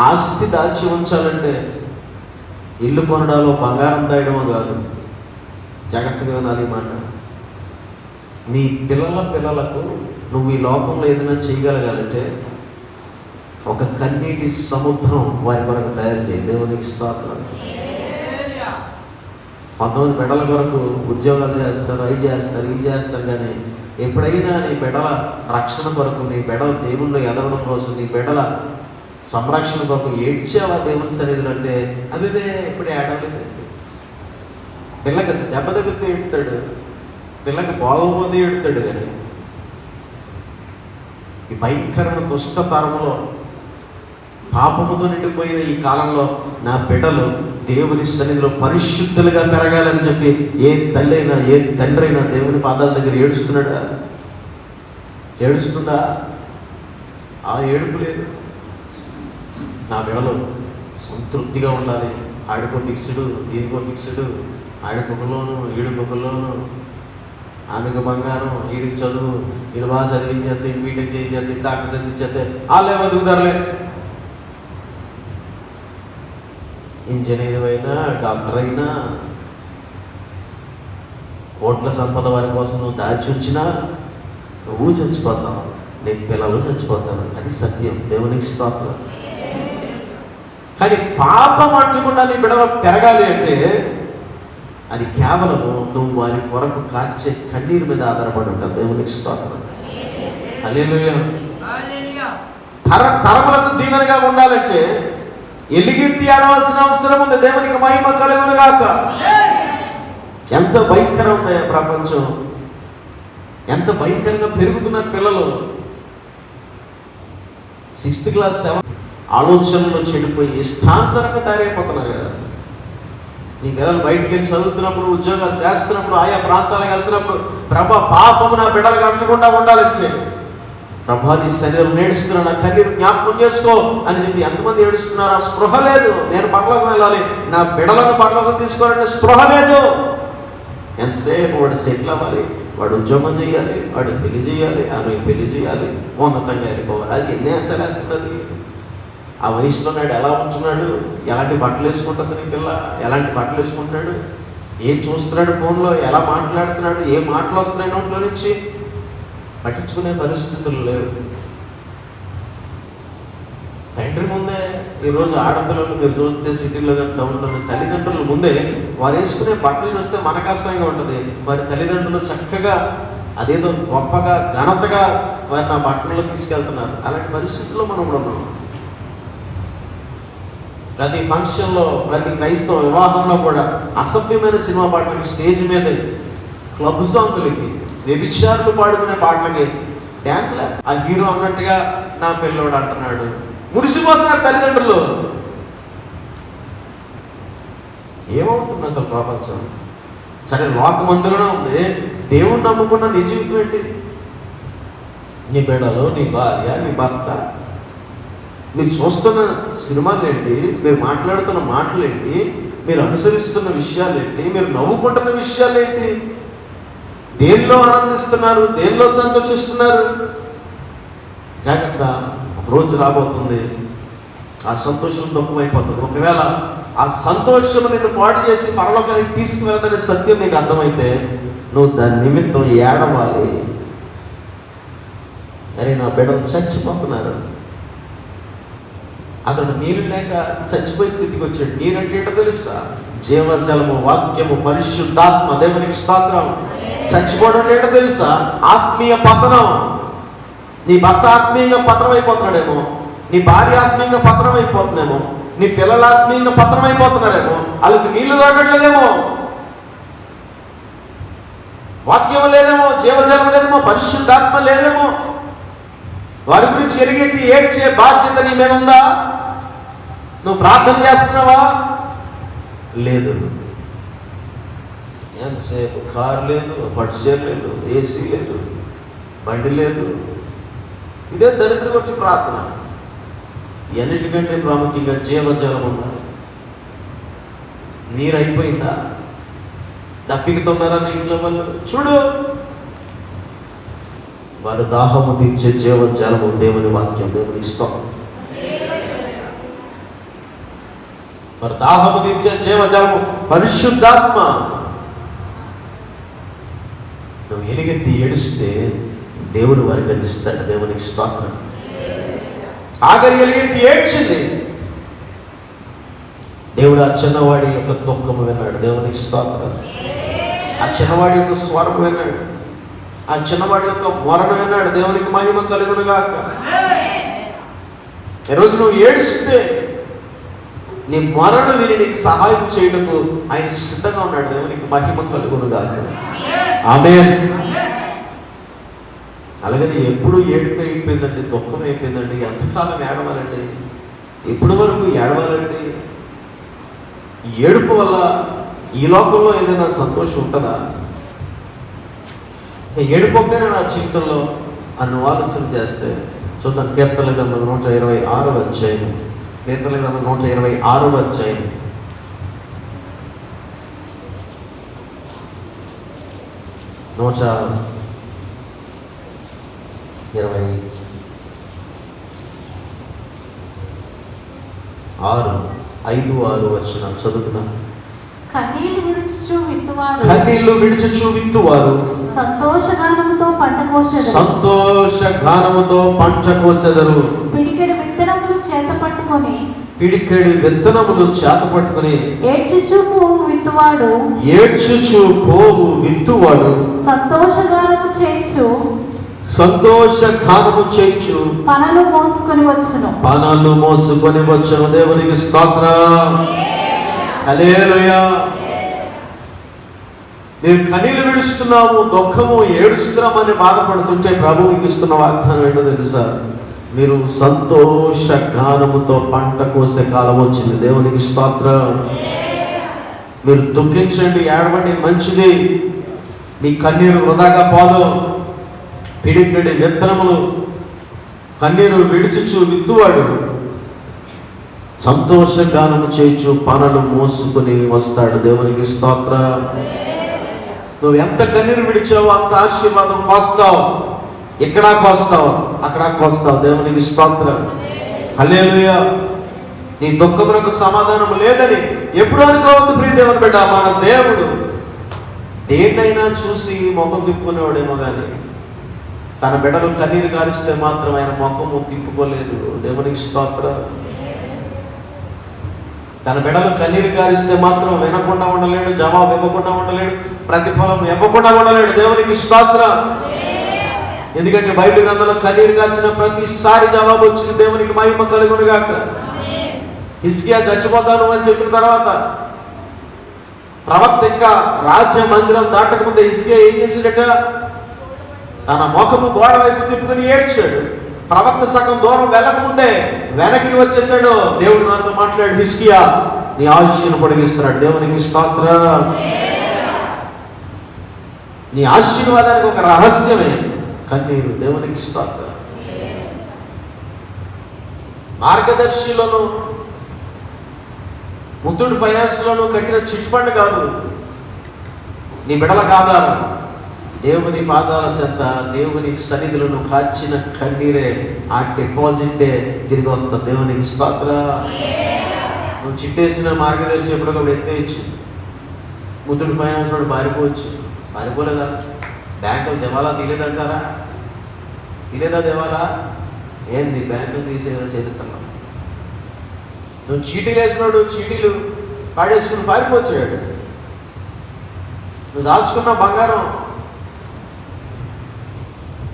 ఆస్తి దాచి ఉంచాలంటే ఇల్లు కొనడాలో బంగారం దాయడమో కాదు. జాగ్రత్తగా వినాలి మాట. నీ పిల్లలకు నువ్వు ఈ లోకంలో ఏదైనా చేయగలగాలంటే ఒక కన్నీటి సముద్రం వారి కొరకు తయారు చేయి. దేవునికి స్తోత్రం. 19 బిడ్డల కొరకు ఉద్యోగాలు చేస్తారు, అవి చేస్తారు, కానీ ఎప్పుడైనా నీ బిడ్డల రక్షణ కొరకు, నీ బిడ్డల దేవుళ్ళు ఎదగడం కోసం, నీ బిడ్డల సంరక్షణ కొరకు ఏడ్చావా దేవుని సన్నిధిలో అంటే అవివే ఇప్పుడు ఏడవలేదండి. పిల్లకి దెబ్బ తగిలితే ఏడుతాడు, పిల్లకి బాగోపోతే ఏడుతాడు. కానీ ఈ భయంకరమైన దుష్టతరంలో పాపముతో నిండిపోయిన ఈ కాలంలో నా బిడ్డలు దేవుని సన్నిధిలో పరిశుద్ధులుగా పెరగాలని చెప్పి ఏ తల్లి అయినా ఏ తండ్రి అయినా దేవుని పాదాల దగ్గర ఏడుస్తున్నాడా? ఏడుస్తుందా? ఆ ఏడుపు లేదు. నా బిడ్డలు సంతృప్తిగా ఉండాలి. ఆడికో ఫిక్స్డ్, దీనికో ఫిక్స్డ్, ఆడికొకలోను ఈడికొకలోను, ఆమెకు బంగారం, వీడికి చదువు, వీడు బాగా చదివించేస్తే బీటెక్ చేయించేస్తే డాక్టర్ చదివించేస్తే వాళ్ళే బతుకుతారులే. ఇంజనీర్ అయినా డాక్టర్ అయినా కోట్ల సంపద వారి కోసం నువ్వు దాచి ఉంచినా నువ్వు చచ్చిపోతావు, నీ పిల్లలు చచ్చిపోతారు. అది సత్యం. దేవునికి స్తోత్రం. కానీ పాపం అంటకుండా నీ బిడ్డలు పెరగాలి అంటే అది కేవలము నువ్వు వారి కొరకు కాచే కన్నీరు మీద ఆధారపడి ఉంటావు. దేవునికి స్తోత్రం. హల్లెలూయా. తరములకు దీవెనగా ఉండాలంటే ఎలిగెత్తి ఆడవలసిన అవసరం ఉంది. దేవునికి మహిమ కలుగునుగాక. ఎంత భయంకరం ఉంది ప్రపంచం, ఎంత భయంకరంగా పెరుగుతున్నారు పిల్లలు. 6th క్లాస్ 7th ఆలోచనలో చెడిపోయి ఇష్టానుసారంగా తయారైపోతున్నారు కదా. నీ పిల్లలు బయటికి వెళ్ళి చదువుతున్నప్పుడు, ఉద్యోగాలు చేస్తున్నప్పుడు, ఆయా ప్రాంతాలకు వెళ్తున్నప్పుడు ప్రభా పాపము నా బిడ్డలకు అంటకుండా ఉండాలంటే ప్రభా నీ శరీరం ఏడుస్తున్నా, నా కన్నీరు జ్ఞాపకం చేసుకో అని చెప్పి ఎంతమంది ఏడుస్తున్నారు? ఆ స్పృహ లేదు. నేను పరలోకం వెళ్ళాలి, నా బిడ్డలను పరలోకం తీసుకోవాలంటే స్పృహ లేదు. ఎంతసేపు వాడు సెటిల్ అవ్వాలి, వాడు ఉద్యోగం చేయాలి, వాడు పెళ్లి చేయాలి, ఆమె పెళ్లి చేయాలి, ఉన్నతంగా వెళ్ళిపోవాలి. అది ఎన్ని అసలు అవుతుంది? ఆ వయసులో నాడు ఎలా ఉంటున్నాడు, ఎలాంటి బట్టలు వేసుకుంటుంది నీ పిల్ల, ఎలాంటి బట్టలు వేసుకుంటున్నాడు, ఏం చూస్తున్నాడు ఫోన్లో, ఎలా మాట్లాడుతున్నాడు, ఏ మాటలు వస్తున్నాయి నోట్లో నుంచి పట్టించుకునే పరిస్థితులు లేవు. తండ్రి ముందే ఈరోజు ఆడపిల్లలు మీరు చూస్తే సిటీలో కానీ టౌన్లో తల్లిదండ్రుల ముందే వారు వేసుకునే బట్టలు చూస్తే మనకు అసహ్యంగా ఉంటుంది. వారి తల్లిదండ్రులు చక్కగా అదేదో గొప్పగా ఘనతగా వారిని ఆ బట్టలలో తీసుకెళ్తున్నారు. అలాంటి పరిస్థితుల్లో మనం కూడా ఉన్నాం. ప్రతి ఫంక్షన్లో, ప్రతి క్రైస్తవ వివాహంలో కూడా అసభ్యమైన సినిమా పాటలకి, స్టేజ్ మీదే క్లబ్ సాంగులకి, వ్యభిచారులు పాడుకునే పాటలకి డ్యాన్స్లే. ఆ హీరో అన్నట్టుగా నా పిల్లోడు అంటున్నాడు, మురిసిపోతున్నారు తల్లిదండ్రులు. ఏమవుతుంది అసలు ప్రపంచం? సరే లోకమందులోనే ఉంది, దేవుణ్ణి నమ్ముకున్న నీ జీవితం ఏంటి? నీ బిడ్డలు, నీ భార్య, నీ భర్త, మీరు చూస్తున్న సినిమాలు ఏంటి, మీరు మాట్లాడుతున్న మాటలు ఏంటి, మీరు అనుసరిస్తున్న విషయాలు ఏంటి, మీరు నవ్వుకుంటున్న విషయాలు ఏంటి, దేనిలో ఆనందిస్తున్నారు, దేనిలో సంతోషిస్తున్నారు? జాగ్రత్త. ఒక రోజు రాబోతుంది, ఆ సంతోషం తక్కువైపోతుంది. ఒకవేళ ఆ సంతోషం నిన్ను పాడు చేసి పరలోకానికి తీసుకువెళ్ళదనే సత్యం నీకు అర్థమైతే నువ్వు దాని నిమిత్తం ఏడవాలి. అరే నా బిడ్డలు చచ్చిపోతున్నారు, అతడు నీరు లేక చచ్చిపోయే స్థితికి వచ్చాడు. నీరంటే ఏంటో తెలుసా? జీవజలము, వాక్యము, పరిశుద్ధాత్మ. దేవునికి స్తోత్రం. చచ్చిపోవడం ఏంటో తెలుసా? ఆత్మీయ పతనం. నీ భర్త ఆత్మీయంగా పతనం అయిపోతున్నాడేమో, నీ భార్య ఆత్మీయంగా పతనం అయిపోతున్నామో, నీ పిల్లలు ఆత్మీయంగా పతనం అయిపోతున్నారేమో, వాళ్ళకి నీళ్లు దొరకట్లేదేమో, వాక్యం లేదేమో, జీవజలం లేదేమో, పరిశుద్ధాత్మ లేదేమో. వారి గురించి ఎలుగెత్తి ఏడ్చే బాధ్యత నీ మీద ఉందా? నువ్వు ప్రార్థన చేస్తున్నావా? లేదు. ఎంతసేపు కారు లేదు, పట్టుచీర లేదు, ఏసీ లేదు, బండి లేదు. ఇదే దరిద్ర వచ్చి ప్రార్థన. ఎన్నిటికంటే ప్రాముఖ్యంగా జీవజలం ఉండాలి. నీరు అయిపోయిందా? తప్పికుతున్నారని ఇంట్లో వాళ్ళు చూడు, వారు దాహము తీర్చే జీవజలము దేవుని వాక్యం. దేవుని ఇష్టం. వారు దాహము తీర్చే జీవజలము పరిశుద్ధాత్మ. నువ్వు ఎలుగెత్తి ఏడిస్తే దేవుడు వారికి అందిస్తాడు. దేవునికి స్తోత్రం. ఆఖరి ఎలుగెత్తి ఏడ్చింది. దేవుడు ఆ చిన్నవాడి యొక్క దుఃఖము విన్నాడు. దేవునికి స్తోత్రం. ఆ చిన్నవాడి యొక్క స్వరం విన్నాడు, ఆ చిన్నవాడి యొక్క మొరను విన్నాడు. దేవునికి మహిమ కలుగునుగాక. ఈరోజు నువ్వు ఏడుస్తే నీ మొరను విని నీకు సహాయం చేయటకు ఆయన సిద్ధంగా ఉన్నాడు. దేవునికి మహిమ కలుగునుగాక. ఆమేన్. అలాగని ఎప్పుడు ఏడుపు అయిపోయిందండి, దుఃఖం అయిపోయిందండి, ఎంతకాలం ఏడవాలండి, ఎప్పుడు వరకు ఏడవాలండి? ఏడుపు వల్ల ఈ లోకంలో ఏదైనా సంతోషం ఉంటుందా? ఏడుపు ఒకటేనా నా జీవితంలో అన్న ఆలోచన చేస్తే చూద్దాం. కీర్తన గ్రంథం 126వ అధ్యాయం. కీర్తన గ్రంథం 126వ అధ్యాయం. నూట 5-6 వచ్చిన చదువుతున్నా. కన్నీళ్లు విడుచుచు విత్తువారు సంతోషగానముతో పంట కోసెదరు. సంతోషగానముతో పంట కోసెదరు. పిడికెడు విత్తనములు చేత పట్టుకొని ఏడ్చుచు పోవు విత్తువాడు సంతోషగానము చేయుచు పనలు మోసుకొని వచ్చును. దేవునికి స్తోత్రం. హల్లెలూయా. మీరు కన్నీళ్లు విడుస్తున్నాము, దుఃఖము ఏడుస్తున్నామని బాధపడుతుంటే ప్రభువుకి ఇస్తున్న వాగ్దానం ఏంటో తెలుసా? మీరు సంతోష గానముతో పంట కోసే కాలం వచ్చింది. దేవునికి స్తోత్రం. మీరు దుఃఖించండి, ఏడవండి, మంచిది. మీ కన్నీరు వృధాగా పోదు. పిడికెడి విత్తనములు కన్నీరు విడిచుచు విత్తువాడు సంతోషగానము చేయించు పనులు మోసుకొని వస్తాడు. దేవునికి స్తోత్రం. నువ్వు ఎంత కన్నీరు విడిచావో అంత ఆశీర్వాదం కోస్తావు. ఇక్కడ కోస్తావు, అక్కడ కోస్తావు. దేవునికి స్తోత్రం. హల్లెలూయా. నీ దుఃఖమునకు సమాధానం లేదని ఎప్పుడు అనుకోవద్దు ప్రియ దేవుని బిడ్డ. మన దేవుడు దేన్నైనా చూసి ముఖం తిప్పుకునేవాడేమో కానీ తన బిడ్డలు కన్నీరు గారిస్తే మాత్రం ఆయన ముఖము తిప్పుకోలేదు. దేవునికి స్తోత్రం. తన బిడ్డలు కన్నీరు గారిస్తే మాత్రం వినకుండా ఉండలేడు, జవాబు ఇవ్వకుండా ఉండలేడు, ప్రతిఫలం ఇవ్వకుండా ఉండలేడు. దేవునికి స్తోత్రం. ఎందుకంటే బైబిల్ గ్రంథంలో కన్నీరు గార్చిన ప్రతిసారి జవాబు వచ్చింది. దేవునికి మహిమ కలుగునుగాక. హిజ్కియా చచ్చిపోతాను అని చెప్పిన తర్వాత ప్రవక్త ఇంకా రాజ్య మందిరం దాటక ముందే హిజ్కియా ఏం చేసిందట? తన ముఖము గోడ వైపు తిప్పుకుని ఏడ్చాడు. ప్రవక్త సగం దూరం వెళ్ళకముందే వెనక్కి వచ్చేసాడు. దేవుడు నాతో మాట్లాడు, హిజ్కియా నీ ఆయుష్ను పొడిగిస్తున్నాడు. దేవునికి స్తోత్రం. నీ ఆశీర్వాదానికి ఒక రహస్యమే కన్నీరు. దేవునికి స్తోత్రం. మార్గదర్శిలోను ముత్తూట్ ఫైనాన్స్లోను కట్టిన చిట్ ఫండ్ కాదు నీ బిడ్డలకు ఆధారం. దేవుని పాదాల చెంత, దేవుని సన్నిధులను కాచిన కన్నీరే, ఆ డిపాజిటే తిరిగి వస్తుంది. దేవునికి స్తోత్రం. నువ్వు చిట్టేసిన మార్గదర్శి ఎప్పుడో ఎత్తేయచ్చు. ముత్తూట్ ఫైనాన్స్ వాడు పారిపోవచ్చు. పారిపోలేదా? బ్యాంకులు దివాలా తీలేదంటారా? తీలేదా దివాలా? ఏంది బ్యాంకులు తీసేదా చరిత్రలో? నువ్వు చీటీలు వేసినాడు, చీటీలు పాడేసుకుని పారిపోవచ్చాడు. నువ్వు దాచుకున్న బంగారం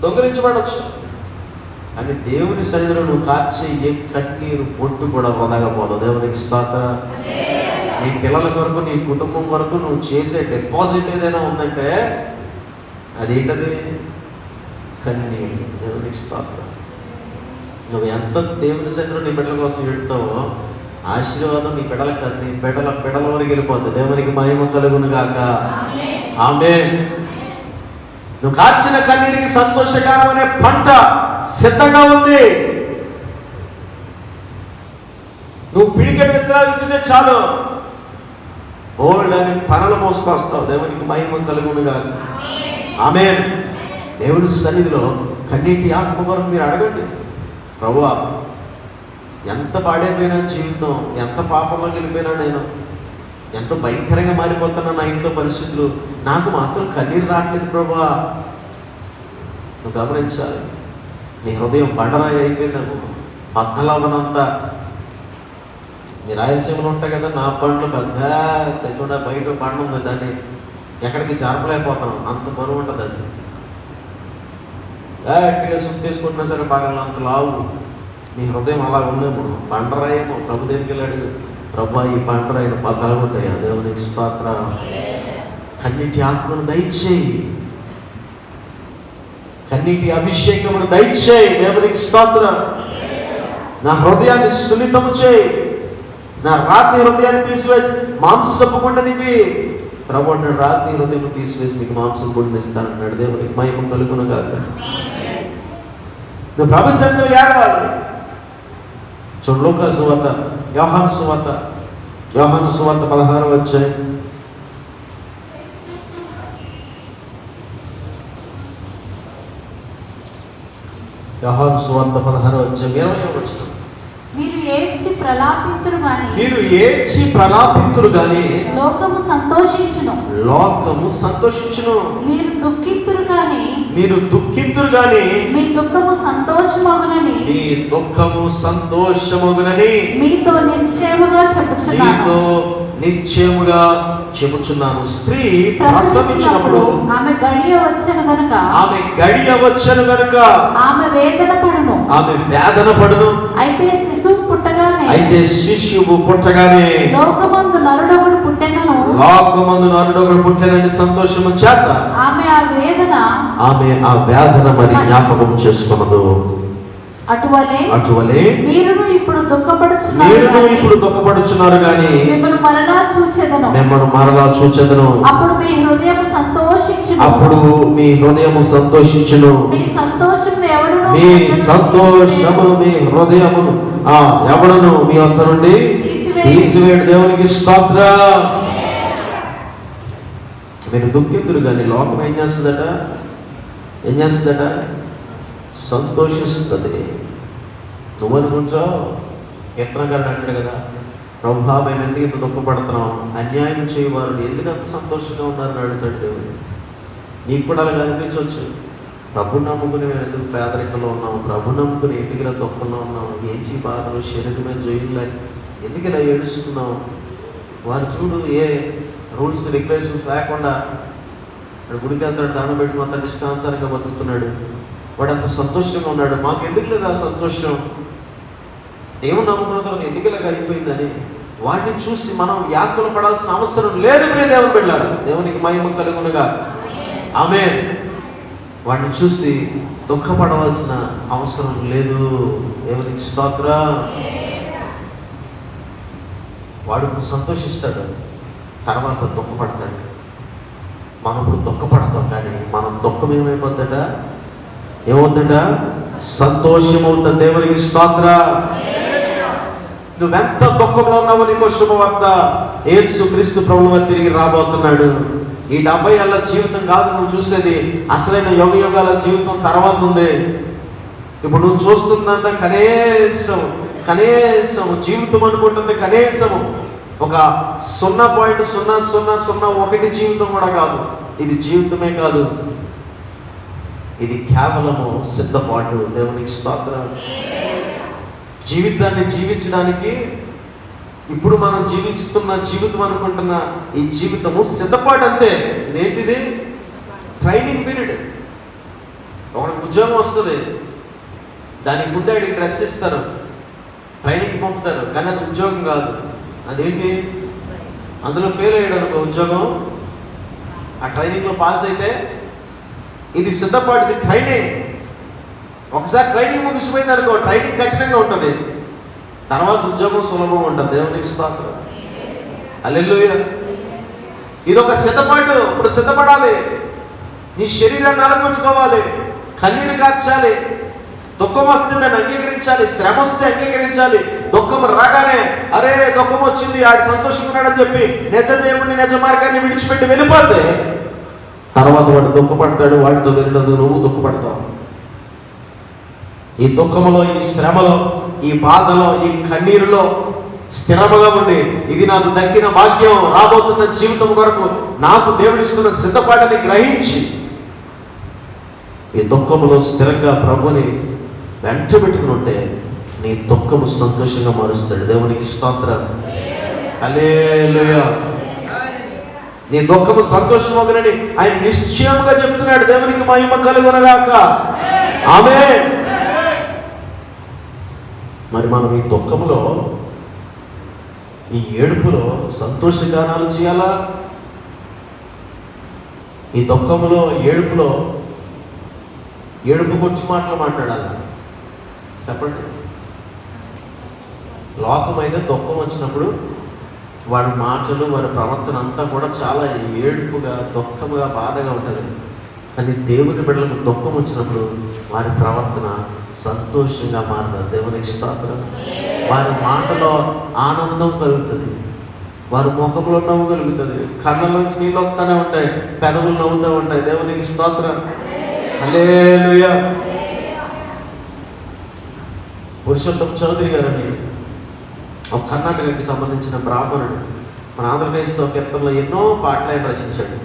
దొంగలించబడచ్చు. కానీ దేవుని సన్నిధిలో నువ్వు కార్చే ఏ కన్నీరు పొట్టు కూడా వృధాగా పోదు. దేవునికి స్తోత్రం. నీ పిల్లల కొరకు, నీ కుటుంబం కొరకు నువ్వు చేసే డిపాజిట్ ఏదైనా ఉందంటే అదేంటది? కన్నీరు. దేవునికి స్తోత్రం. నువ్వు ఎంత దేవుని సన్నిధిలో నీ బిడ్డల కోసం ఎడుతావో ఆశీర్వాదం నీ బిడ్డల వరకు వెళ్ళిపోద్ది. దేవునికి మహిమ కలుగును గాక. ఆమేన్. నువ్వు కార్చిన కన్నీరికి సంతోషకరం అనే పంట సిద్ధంగా ఉంది. నువ్వు పిడికెడు విత్తనాలు విత్తితే చాలు, ఓల్డ్ అని పనులు మోసుకొస్తావు. దేవునికి మహిమ కలుగును గాక. ఆమేన్. దేవుని సన్నిధిలో కన్నీటి ఆత్మ కొరకు మీరు అడగండి. ప్రభువా, ఎంత పాడైపోయినా జీవితం, ఎంత పాపంలోకి వెళ్ళిపోయినా నేను, ఎంతో భయంకరంగా మారిపోతున్నా నా ఇంట్లో పరిస్థితులు, నాకు మాత్రం కన్నీరు రావట్లేదు ప్రభువా. నువ్వు గమనించాలి. నీ హృదయం బండరాయి అయిపోయిందను, బద్దలవనంతా. మీ రాయలసీమలో ఉంటాయి కదా, నా బండ్లు పెద్ద చూడ బయట బండ ఉంది, దాన్ని ఎక్కడికి జరపలేకపోతున్నాం, అంత బరువు ఉంటుంది. అది గట్టిగా సుఖ తీసుకుంటున్నా సరే బాగా అంత లావు నీ హృదయం అలా ఉందేమో, బండరాయేమో. ప్రభు దగ్గరికి వెళ్ళాడు, ప్రభా ఈ బండరాయిని పగలగొట్టాయా, దేవునికి స్తోత్రం. కన్నీటి ఆత్మను దయచేయి, కన్నీటి అభిషేకమును దయచేయి, దేవునికి స్తోత్రం. నా హృదయాన్ని సున్నితము చేయి, నా రాతి హృదయాన్ని తీసివేసి మాంసపు గుండెనికి. ప్రభు అన్నాడు, రాతి హృదయం తీసివేసి నీకు మాంసం గుండెని ఇస్తానన్నాడు. దేవునికి మహిమ కలుగును గాక. నువ్వు ప్రభు సన్నిధిలో ఏడవాలి. చూడు లూకా సువార్త, యోహాను సువార్త 16వ అధ్యాయం. యోహాను సువార్త 16వ అధ్యాయం 20వ వచనం. మీరు ఏడ్చి ప్రలాపింతురు గాని లోకము సంతోషించును. మీరు దుఃఖింతురు గాని మీ దుఃఖము సంతోషమగునని మీతో నిశ్చయముగా చెప్పుచున్నాను. స్త్రీ ప్రసవించినప్పుడు ఆమె గడియ వచ్చెను గనుక ఆమె వేదన పడును. అయితే శిశువు పుట్టగానే లోకమందు నరుడొకడు పుట్టెనని సంతోషము చేత ఆమె ఆ వేదన మరి జ్ఞాపకం చేసుకున్నదు. అటువలే మీరును ఇప్పుడు దుఃఖపడుచున్నారు గాని మిమ్మల్ని మరలా చూచెదను. అప్పుడు మీ హృదయము సంతోషించును. మీ సంతోషమును మీ హృదయమును ఎవడును మీ అంత నుండి తీసివేడు. దేవునికి స్తోత్రం. మీరు దుఃఖితురు కానీ లోకం ఏం చేస్తుందట? సంతోషిస్తుంది. నువ్వు అనుకుంటావు, యత్నగాడు అంటాడు కదా, ప్రభా మేము ఎందుకు ఇంత దుఃఖపడుతున్నాం, అన్యాయం చేయవారు ఎందుకు అంత సంతోషంగా ఉన్నారని అడుగుతాడు దేవుడు. నీకు కూడా అలాగ అనిపించవచ్చు, ప్రభు నమ్ముకుని మేము ఎందుకు పేదరికంలో ఉన్నాము, ప్రభు నమ్ముకుని ఎందుకు ఇలా దుఃఖంలో ఉన్నాము, ఏంటి బాధలు, శరీరమే జైలు ఎందుకు ఇలా ఏడుస్తున్నావు. వారు చూడు, ఏ రూల్స్ రెగ్యులేషన్స్ లేకుండా గుడికి వెళ్తాడు, దండం పెట్టుకుని అంత ఇష్టానుసారంగా బతుకుతున్నాడు. వాడు అంత సంతోషంగా ఉన్నాడు. మాకు ఎందుకు లేదు ఆ సంతోషం, దేవుని నమ్ముకున్న తర్వాత ఎందుకు ఇలాగ అయిపోయిందని వాడిని చూసి మనం వ్యాకుల పడాల్సిన అవసరం లేదు. దేవుని బిడ్డలారా, దేవునికి మహిమ కలుగునుగా. ఆమేన్. వాడిని చూసి దుఃఖపడవలసిన అవసరం లేదు. దేవునికి స్తోత్రం. వాడు ఇప్పుడు సంతోషిస్తాడు, తర్వాత దుఃఖపడతాడు. మనం ఇప్పుడు దుఃఖపడతాం, కానీ మన దుఃఖం ఏమవుతుందట? సంతోషం అవుతుంది. దేవునికి స్తోత్రం. నువ్వెంత దుఃఖంలో ఉన్నావు, నీకో శుభవార్త. యేసుక్రీస్తు ప్రభువు తిరిగి రాబోతున్నాడు. ఈ 70 ఏళ్ళ జీవితం కాదు నువ్వు చూసేది, అసలైన యుగాల జీవితం తర్వాత ఉంది. ఇప్పుడు నువ్వు చూస్తుందంతా కనీసం జీవితం అనుకుంటుంది కనీసం ఒక 0.0001 జీవితం కూడా కాదు. ఇది జీవితమే కాదు, ఇది కేవలము సిద్ధపాటు. దేవునికి స్తోత్రం. జీవితాన్ని జీవించడానికి ఇప్పుడు మనం జీవిస్తున్న జీవితం అనుకుంటున్న ఈ జీవితము సిద్ధపాటు అంతే. ఇదేంటిది? Training period. ఒకరికి ఉద్యోగం వస్తుంది, దానికి ముందే అడిగి డ్రెస్ ఇస్తారు, ట్రైనింగ్కి పంపుతారు, కానీ అది ఉద్యోగం కాదు. అదేంటి? అందులో ఫెయిల్ అయ్యాడు అనుకో ఉద్యోగం, ఆ ట్రైనింగ్లో పాస్ అయితే ఇది సిద్ధపాటు, ఇది ట్రైనింగ్. ఒకసారి ట్రైనింగ్ ముగిసిపోయింది అనుకో, ట్రైనింగ్ కఠినంగా ఉంటుంది, తర్వాత ఉద్యోగం సులభంగా ఉంటుంది. దేవునికి స్తోత్రం. హల్లెలూయా. ఇది ఒక సిద్ధపాటు. ఇప్పుడు సిద్ధపడాలి. నీ శరీరాన్ని అలగొట్టుకోవాలి, కన్నీరు కార్చాలి, దుఃఖం వస్తే దాన్ని అంగీకరించాలి, శ్రమ వస్తే అంగీకరించాలి. దుఃఖం రాగానే అరే దుఃఖం వచ్చింది, ఆడి సంతోషంగా ఉన్నాడని చెప్పి నిజ దేవుడిని నిజ మార్గాన్ని విడిచిపెట్టి వెళ్ళిపోతే తర్వాత వాడు దుఃఖపడతాడు, వాడితో వెళ్ళదు, నువ్వు దుఃఖపడతావు. ఈ దుఃఖములో, ఈ శ్రమలో, ఈ బాధలో, ఈ కన్నీరులో స్థిరముగా ఉండి ఇది నాకు దక్కిన భాగ్యం, రాబోతున్న జీవితం కొరకు నాకు దేవుడిస్తున్న సిద్ధపాటుని గ్రహించి ఈ దుఃఖములో స్థిరంగా ప్రభుని వెంట పెట్టుకుని ఉంటే నీ దుఃఖము సంతోషంగా మారుస్తాడు. దేవునికి స్తోత్రం. హల్లెలూయా. నీ దుఃఖము సంతోషమగునని ఆయన నిశ్చయముగా చెప్తున్నాడు. దేవునికి మహిమ కలుగునగాక. ఆమేన్. మరి మనం ఈ దుఃఖంలో, ఈ ఏడుపులో సంతోషగానాలు చేయాలా? ఈ దుఃఖంలో, ఏడుపులో ఏడుపు కొచ్చి మాటలు మాట్లాడాలా? చెప్పండి. లోకమైతే దుఃఖం వచ్చినప్పుడు వారి మాటలు, వారి ప్రవర్తన అంతా కూడా చాలా ఏడుపుగా, దుఃఖముగా, బాధగా ఉంటుంది. కానీ దేవుని బిడ్డలకు దుఃఖం వచ్చినప్పుడు వారి ప్రవర్తన సంతోషంగా మారుతుంది. దేవునికి స్తోత్రం. వారి మాటలో ఆనందం కలుగుతుంది, వారి ముఖంలో నవ్వు కలుగుతుంది, కళ్ళలోంచి నీళ్ళు వస్తూనే ఉంటాయి, పెదవులు నవ్వుతూ ఉంటాయి. దేవునికి స్తోత్రం. హల్లెలూయా. పురుషోత్తం చౌదరి గారని ఒక కర్ణాటకకి సంబంధించిన బ్రాహ్మణుడు మన ఆంధ్రప్రదేశ్తో కీర్తనలో ఎన్నో పాటలు ఆయన రచించాడు.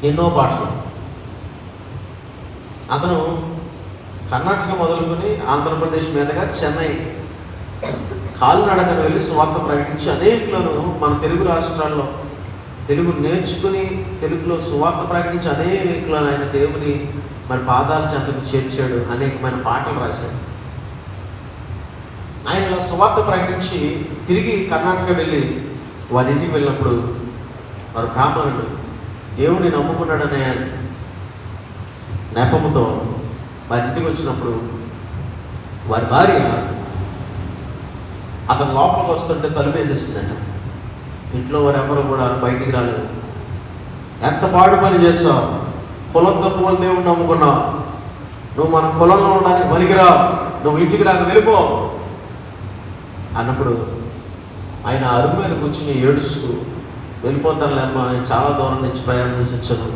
ఎన్నో పాటలు. అతను కర్ణాటక మొదలుకొని ఆంధ్రప్రదేశ్ మీదుగా చెన్నై కాలినడకను వెళ్ళి సువార్త ప్రకటించి అనేకులను మన తెలుగు రాష్ట్రాల్లో తెలుగు నేర్చుకుని తెలుగులో సువార్త ప్రకటించి అనేకులను ఆయన దేవుని మరి పాదాల చెంతకు చేర్చాడు. అనేకమైన పాటలు రాశాడు. ఆయన ఇలా సువార్త ప్రకటించి తిరిగి కర్ణాటక వెళ్ళి వారి ఇంటికి వెళ్ళినప్పుడు వారు బ్రాహ్మణుడు దేవుడిని నమ్ముకున్నాడనే నెపముతో వారి ఇంటికి వచ్చినప్పుడు వారి భార్య అతను లోపలికి వస్తుంటే తలుపేసేసిందంట. ఇంట్లో వారెవరు కూడా బయటికి రాలేదు. ఎంత పాడు పని చేస్తావు, కులం తక్కువ దేవుడిని నమ్ముకున్నావు, నువ్వు మన కులంలో ఉండడానికి పనికిరా, నువ్వు ఇంటికి రాక వెళ్ళిపో అన్నప్పుడు ఆయన అరుగు మీద కూర్చుని ఏడుస్తూ, వెళ్ళిపోతానులేమ్మా, నేను చాలా దూరం నుంచి ప్రయాణం చేసి వచ్చాను,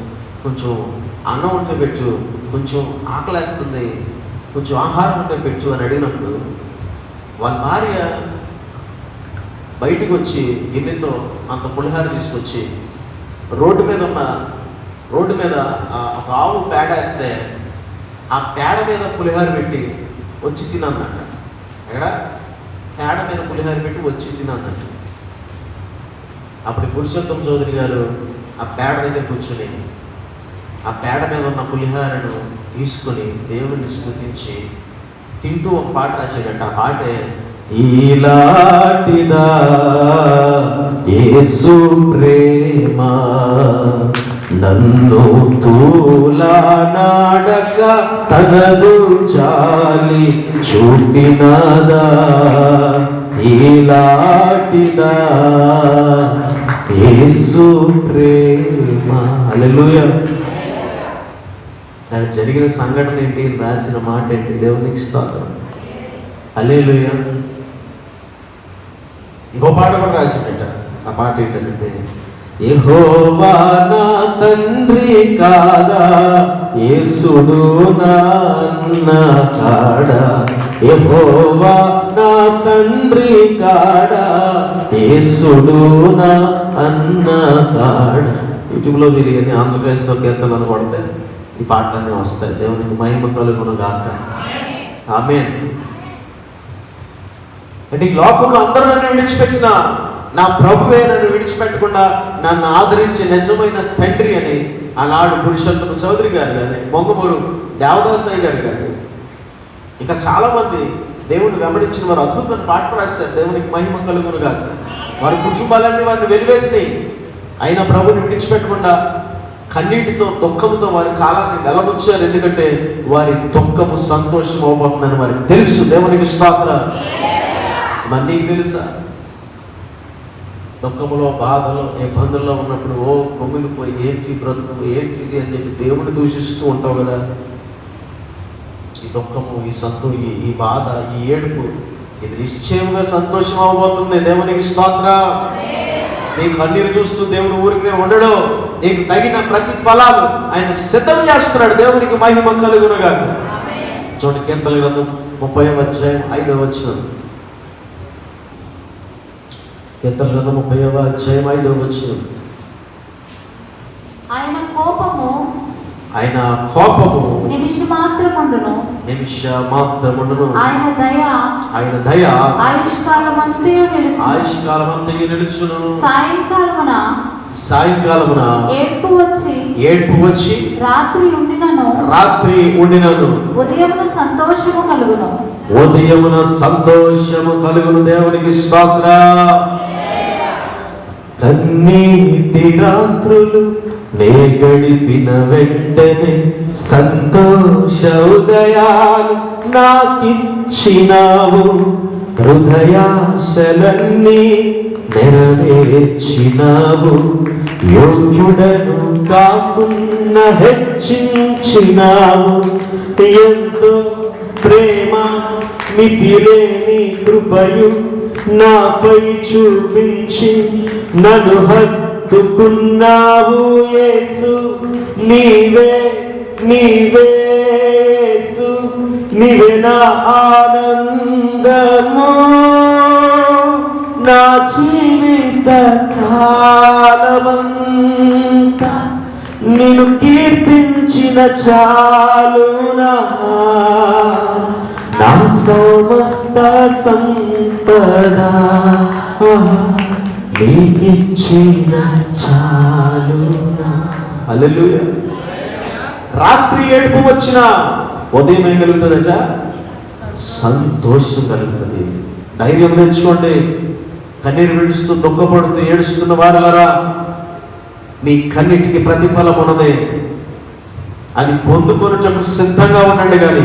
కొంచెం అన్నం ఉంటే పెట్టు, కొంచెం ఆకలేస్తుంది, కొంచెం ఆహారం ఉంటే పెట్టు అని అడిగినప్పుడు వాళ్ళ భార్య బయటికి వచ్చి గిన్నెతో అంత పులిహార తీసుకొచ్చి రోడ్డు మీద ఒక ఆవు పేడ వేస్తే ఆ పేడ మీద పులిహార పెట్టి వచ్చి తినన్నట. ఎక్కడ? పేడ మీద పులిహార పెట్టి వచ్చి తినన్నట్టు. అప్పుడు పురుషోత్తం చౌదరి గారు ఆ పేడ దగ్గర కూర్చుని ఆ పేడ మీద ఉన్న పులిహారను తీసుకుని దేవుని స్తుతించి తింటూ ఒక పాట రాశాడంట. ఆ పాటే ఈలాటిదా యేసు ప్రేమ నన్ను తూలానాడక తనదు చాలి చూపినదా, ఈలాటిదా యేసు ప్రేమ. హల్లెలూయా. ఆయన జరిగిన సంఘటన ఏంటి, రాసిన మాట ఏంటి? దేవునికి స్తోత్రం. హల్లెలూయా. ఇంకో పాట కూడా రాసిందట. ఆ పాట ఏంటంటే, యెహోవా నా తండ్రి కాదా, యేసుడు నా అన్న కాడా, యెహోవా నా తండ్రి కాడా, యేసుడు నా అన్న కాడా. యూట్యూబ్లో మీరు ఎన్ని ఆంధ్రప్రదేశ్తో కీర్తనలు కొడితే ఈ పాటలన్నీ వస్తాయి. దేవునికి మహిమ కలుగును గాక. ఆమేన్. అంటే ఈ లోకంలో అందరూ నన్ను విడిచిపెట్టిన నా ప్రభువే నన్ను విడిచిపెట్టకుండా నన్ను ఆదరించే నిజమైన తండ్రి అని ఆనాడు పురుషోత్తమ చౌదరి గారు కానీ, మొంగమూరు దేవదాసయ్య గారు కానీ, ఇంకా చాలామంది దేవుని వెంబడించిన వారు అద్భుతమైన పాటలు రాశారు. దేవునికి మహిమ కలుగును గాక. వారి కుటుంబాలన్నీ వారిని వెలివేసినాయి. అయినా ప్రభుని విడిచిపెట్టకుండా కన్నీటితో, దుఃఖంతో వారి కాలాన్ని వెలబుచ్చారు. ఎందుకంటే వారి దుఃఖము సంతోషం అవబోతుందని వారికి తెలుసు. దేవునికి స్తోత్రం. మరి నీకు తెలుసా? దుఃఖములో, బాధలో, ఇబ్బందుల్లో ఉన్నప్పుడు ఓ కొమ్మిలిపోయి ఏంటి బ్రతుకు, ఏంటిది అని చెప్పి దేవుని దూషిస్తూ ఉంటావు కదా. ఈ దుఃఖము, ఈ బాధ, ఈ ఏడుపు ఇది నిశ్చయంగా సంతోషం అవబోతుంది. దేవునికి స్తోత్రం. నీ కన్నీరు చూస్తూ దేవుడు ఊరికనే ఉండడు. నీకు తగిన ప్రతి ఫలాలు ఆయన సిద్ధం చేస్తున్నాడు. దేవునికి మహిమ కలుగునుగా. చూడండి, కీర్తన గ్రంథం 30వ అధ్యాయం 5వ వచనం. కీర్తన గ్రంథం 30వ అధ్యాయం 5వ వచనం. ఆయన కోపము నిమిష మాత్రముండును, నిమిష మాత్రముండును. ఆయన దయ ఆయుష్కాలమంతయు నిలుచును. సాయంకాలమున ఏడ్పు వచ్చి రాత్రి ఉండినను ఉదయమున సంతోషము కలుగును. దేవునికి స్తోత్రం. కన్నీటి రాత్రులు నే గడిపిన వెంటనే సంతోష ఉదయాలు నాకిచ్చినావు. హృదయాశలన్నీ నెరవేర్చినావు. యోగ్యుడను కాకున్న హెచ్చించినావు. ఎంతో ప్రేమ మితిలేని కృపయు నాపై చూపించి నన్ను హత్తుకున్నావు. యేసు నీవే యేసు నీవే నా ఆనందము. నా జీవిత కాలమంతా నిన్ను కీర్తించిన చాలునా. నా సమస్త సంపద నీకిచ్చిన చాలునా. హల్లెలూయా. రాత్రి ఏడుపు వచ్చినా ఉదయం ఏం కలుగుతుందట? సంతోషం కలుగుతుంది. ధైర్యం తెచ్చుకోండి. కన్నీరు విడుస్తూ దుఃఖపడుతూ ఏడుస్తున్న వారులారా, మీ కన్నిటికి ప్రతిఫలం ఉన్నది. అది పొందుకొనుటకు సిద్ధంగా ఉండండి. కానీ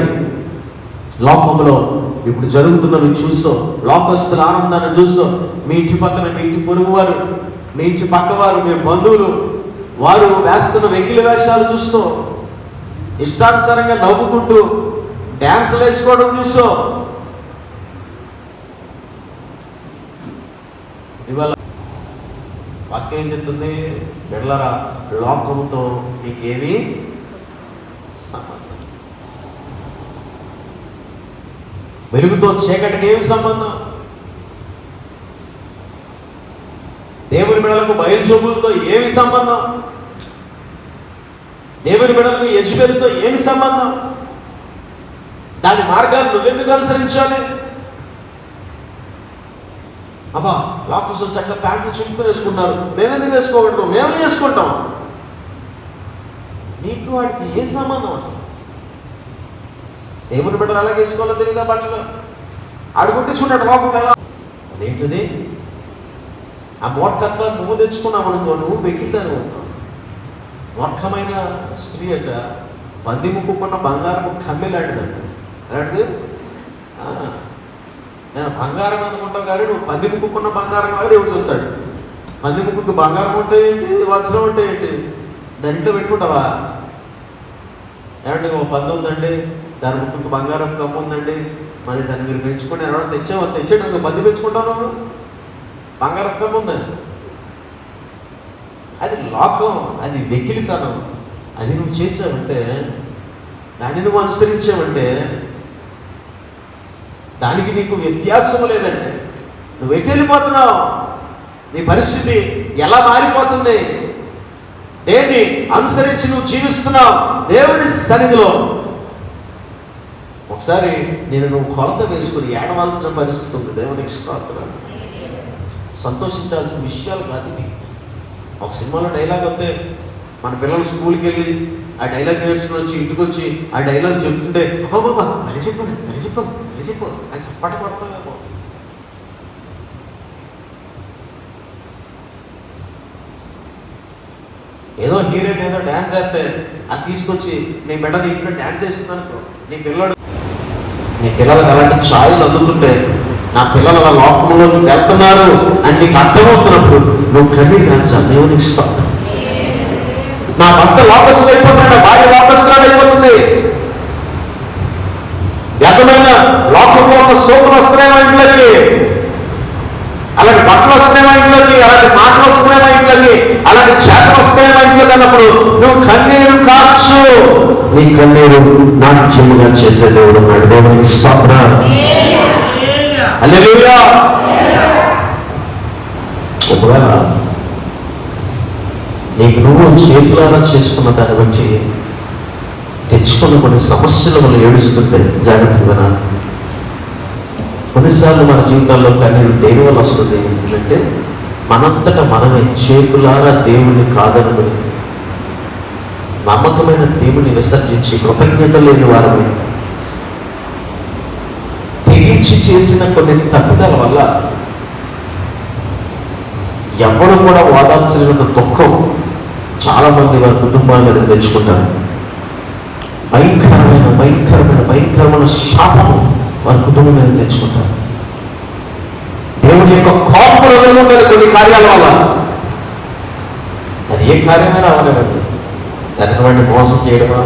లోకంలో ఇప్పుడు జరుగుతున్నవి చూసో, లోకస్తుల ఆనందాన్ని చూసో, మీ ఇంటి పక్కన, మీ ఇంటి పొరుగు వారు, మీ ఇంటి పక్కవారు, మీ బంధువులు వారు వేస్తున్న వెకిలి వేషాలు చూస్తూ, ఇష్టానుసారంగా నవ్వుకుంటూ డ్యాన్సులు వేసుకోవడం చూసో, ఇవాళ వాక్యం ఏం చెప్తుంది? బిడ్డలారా, లోకంతో మీకేమీ సంబంధం, వెలుగుతో చీకటికి ఏమి సంబంధం? దేవుని బిడ్డలకు బయలుచూపులతో ఏమి సంబంధం? దేవుని బిడ్డలకు యజుబెలుతో ఏమి సంబంధం? దాని మార్గాన్ని నువ్వెందుకు అనుసరించాలి? అబ్బా, లోకస్తులు చక్కగా ప్యాంట్లు చింపుకుని వేసుకున్నారు, మేమెందుకు వేసుకోకూడదు? మేమే వేసుకుంటాం. నీకు వాడికి ఏ సంబంధం అసలు? దేవుని బిడ్డలు అలాగే వేసుకోవాలో తెలియదా? బట్టలు ఆడు కొట్టించుకుంటాడు లోకం ఎలా. అదేంటిది? ఆ మూర్ఖత్వాన్ని నువ్వు తెచ్చుకున్నావు అనుకో, నువ్వు వెకిల్దాని అవుతావు. మూర్ఖమైన స్త్రీ అట పంది ముక్కుకున్న బంగారం కమ్మెలాంటిదంట. అలాంటిది నేను బంగారం అనుకుంటావు కానీ నువ్వు పంది ముక్కుకున్న బంగారం కాదు దేవుడు చూస్తాడు. పంది ముక్కుకు బంగారం ఉంటే ఏంటి, వజ్రం ఉంటే ఏంటి? దాంట్లో పెట్టుకుంటావా? ఏమంటే ఓ పంది ఉందండి, దాని ముక్కుకు బంగారం కమ్ము ఉందండి, మరి దాన్ని మీరు పెంచుకుంటే ఎవరైనా తెచ్చేయడం పంది పెంచుకుంటాను, బంగారం కమ్ము ఉందని. అది లోకం, అది వెకిలితనం. అది నువ్వు చేసావంటే, దాన్ని నువ్వు అనుసరించావంటే, దానికి నీకు వ్యత్యాసం లేదంటే నువ్వు ఎటు వెళ్ళిపోతున్నావు? నీ పరిస్థితి ఎలా మారిపోతుంది? దేన్ని అనుసరించి నువ్వు జీవిస్తున్నావు? దేవుని సన్నిధిలో ఒకసారి నువ్వు కొలత వేసుకుని ఏడవలసిన పరిస్థితి ఉంది. దేవునికి స్తోత్రం. సంతోషించాల్సిన విషయాలు కాదు ఇవి. ఒక సినిమాలో డైలాగ్ వస్తే మన పిల్లలు స్కూల్కి వెళ్ళి ఆ డైలాగ్ నేర్చుకుని వచ్చి ఇంటికి వచ్చి ఆ డైలాగ్ చెప్తుంటే బాబా అది చెప్పు అని చప్పట కొడతామేమో. ఏదో హీరోయిన్ ఏదో డ్యాన్స్ వేస్తే అది తీసుకొచ్చి నీ బిడ్డ నీ ఇంట్లో డ్యాన్స్ వేస్తుందనుకో, నీ పిల్లలకు అలాంటి ఛాయలు అందుతుంటే, నా పిల్లలు అలా లోకంలోకి వెళ్తున్నారు అని నీకు అర్థమవుతున్నప్పుడు నువ్వు కన్నీరు కాల్చాలి. దేవునికి స్తోత్రం. నా భర్త లోకస్తులు అయిపోతున్నాడు, భార్య లోకస్తురాలు అయిపోతుంది. వ్యర్థమైన లోకంలో ఉన్న సోపులు వస్తున్నాయి మా ఇంట్లోకి, అలాంటి బట్టలు వస్తున్నాయి మా ఇంట్లోకి, అలాంటి మాటలు వస్తున్నాయి మా ఇంట్లోకి, అలాంటి చేతలు వస్తున్నాయి మా ఇంట్లోకి అన్నప్పుడు నువ్వు కన్నీరు కాచు. నీ కన్నీరు నాట్యముగా చేసే దేవుడు ఉన్నాడు. దేవునికి స్తోత్రం. హల్లెలూయా. ఒకవేళ నీకు నువ్వు చేతులారా చేసుకున్న దాన్ని బట్టి తెచ్చుకున్న కొన్ని సమస్యలు మనం ఏడుస్తుంటే జాగ్రత్తగా వినాలి. కొన్నిసార్లు మన జీవితాల్లో కన్నీరు దేని వల్ల వస్తుంది అంటే మనంతటా మనమే చేతులారా దేవుణ్ణి కాదనుకుని నమ్మకమైన దేవుని విసర్జించి కృతజ్ఞత లేని వారమే తెగించి చేసిన కొన్ని తప్పిదాల వల్ల ఎవరు కూడా ఓదార్చలేనంత దుఃఖం చాలామంది వారి కుటుంబాల మీద తెచ్చుకుంటారు. భయంకరమైన భయంకరమైన భయంకరమైన శాపము వారి కుటుంబం మీద తెచ్చుకుంటారు. దేవుని యొక్క కోపం రగులుకుంటారు కొన్ని కార్యాల వల్ల. అది ఏ కార్యమైనా అవనివ్వండి. ఎదటివాడిని మోసం చేయడమా,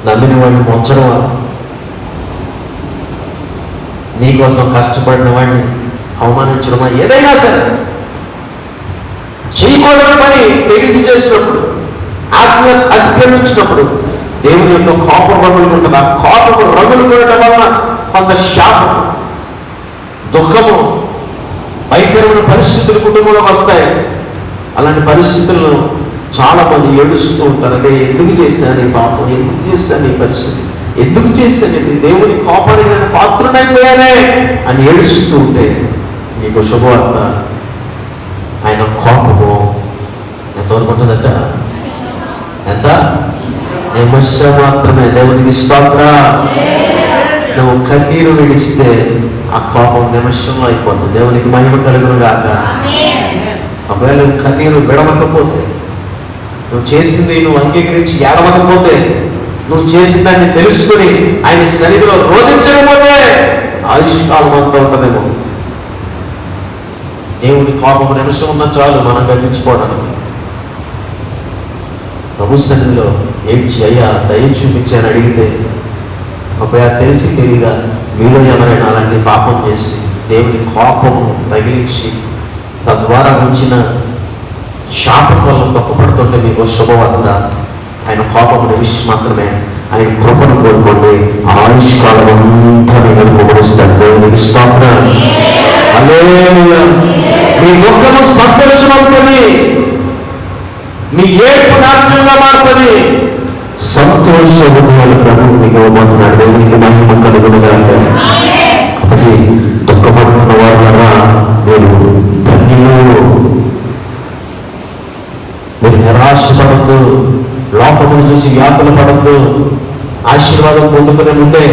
నమ్మిన వాడిని ముంచడమా, నీకోసం కష్టపడిన వాడిని అవమానించడమా, ఏదైనా సరే చేయకూడని పని తెగించి చేసినప్పుడు, ఆజ్ఞ అతిక్రమించినప్పుడు దేవుని యొక్క కోపం రగులుకుంటుంది. ఆ కోపము రగులుకోవడం వలన కొంత శాపం, దుఃఖము, భయంకరమైన పరిస్థితులు కుటుంబంలో వస్తాయి. అలాంటి పరిస్థితులను చాలా మంది ఏడుస్తూ ఉంటారు. అంటే ఎందుకు చేశాను ఈ పాపం, ఎందుకు చేశాను ఈ పరిస్థితి, ఎందుకు చేశాను ఇది, దేవుని కోపానికి నేను పాత్రుడైపోయానే అని ఏడుస్తూ ఉంటే నీకు శుభవార్త. ఆయన కోపము ఎంతవరకు ఉంటుందట? ఎంత? నిమిషం మాత్రమే. దేవునికి స్తోత్రం. నువ్వు కన్నీరు విడిస్తే ఆ కోపం నిమిషంలో అయిపోతుంది. దేవునికి మహిమ కలుగును గాక. ఒకవేళ నువ్వు కన్నీరు విడవకపోతే, నువ్వు చేసింది నువ్వు అంగీకరించి ఏడవకపోతే, నువ్వు చేసిన దాన్ని తెలుసుకుని ఆయన సన్నిధిలో రోధించకపోతే ఆయుష్కాలం అంతా ఉంటుందేమో. దేవుని కోపం నిమిషం ఉన్నా చాలు మనం గతించుకోవడానికి. ప్రభు సన్నిధిలో ఏడ్చి అయ్యా దయ చూపించాలని అడిగితే, ఒకవేళ తెలిసి తెలియగా మీలో ఎవరైనా అలాంటి పాపం చేసి దేవుని కోపము తగిలించి తద్వారా వచ్చిన శాపం వల్ల దుఃఖపడుతుంటే మీకు శుభవార్త. ఆయన కోపం నిమిషం మాత్రమే. ఆయన కృపను కోరుకోండి. ఆయుష్కాలం అంతా నేను కోరుస్తాను. దేవునికి స్తోత్రం. హల్లెలూయా. మీ దుఃఖము సంతోషం అవుతుంది, మీ ఏడుపు నాట్యంగా మారుతుంది. సంతోష హృదయాలు ప్రభు మీకు ఇవ్వబోతున్నాడు. దేవునికి మహిమ కలుగును గాక. అప్పటి దుఃఖపడుతున్న వారి ద్వారా మీరు ధన్యులు. మీరు నిరాశపడద్దు, లోకమును చూసి వ్యాకుల పడద్దు. ఆశీర్వాదం పొందుకునే ముందే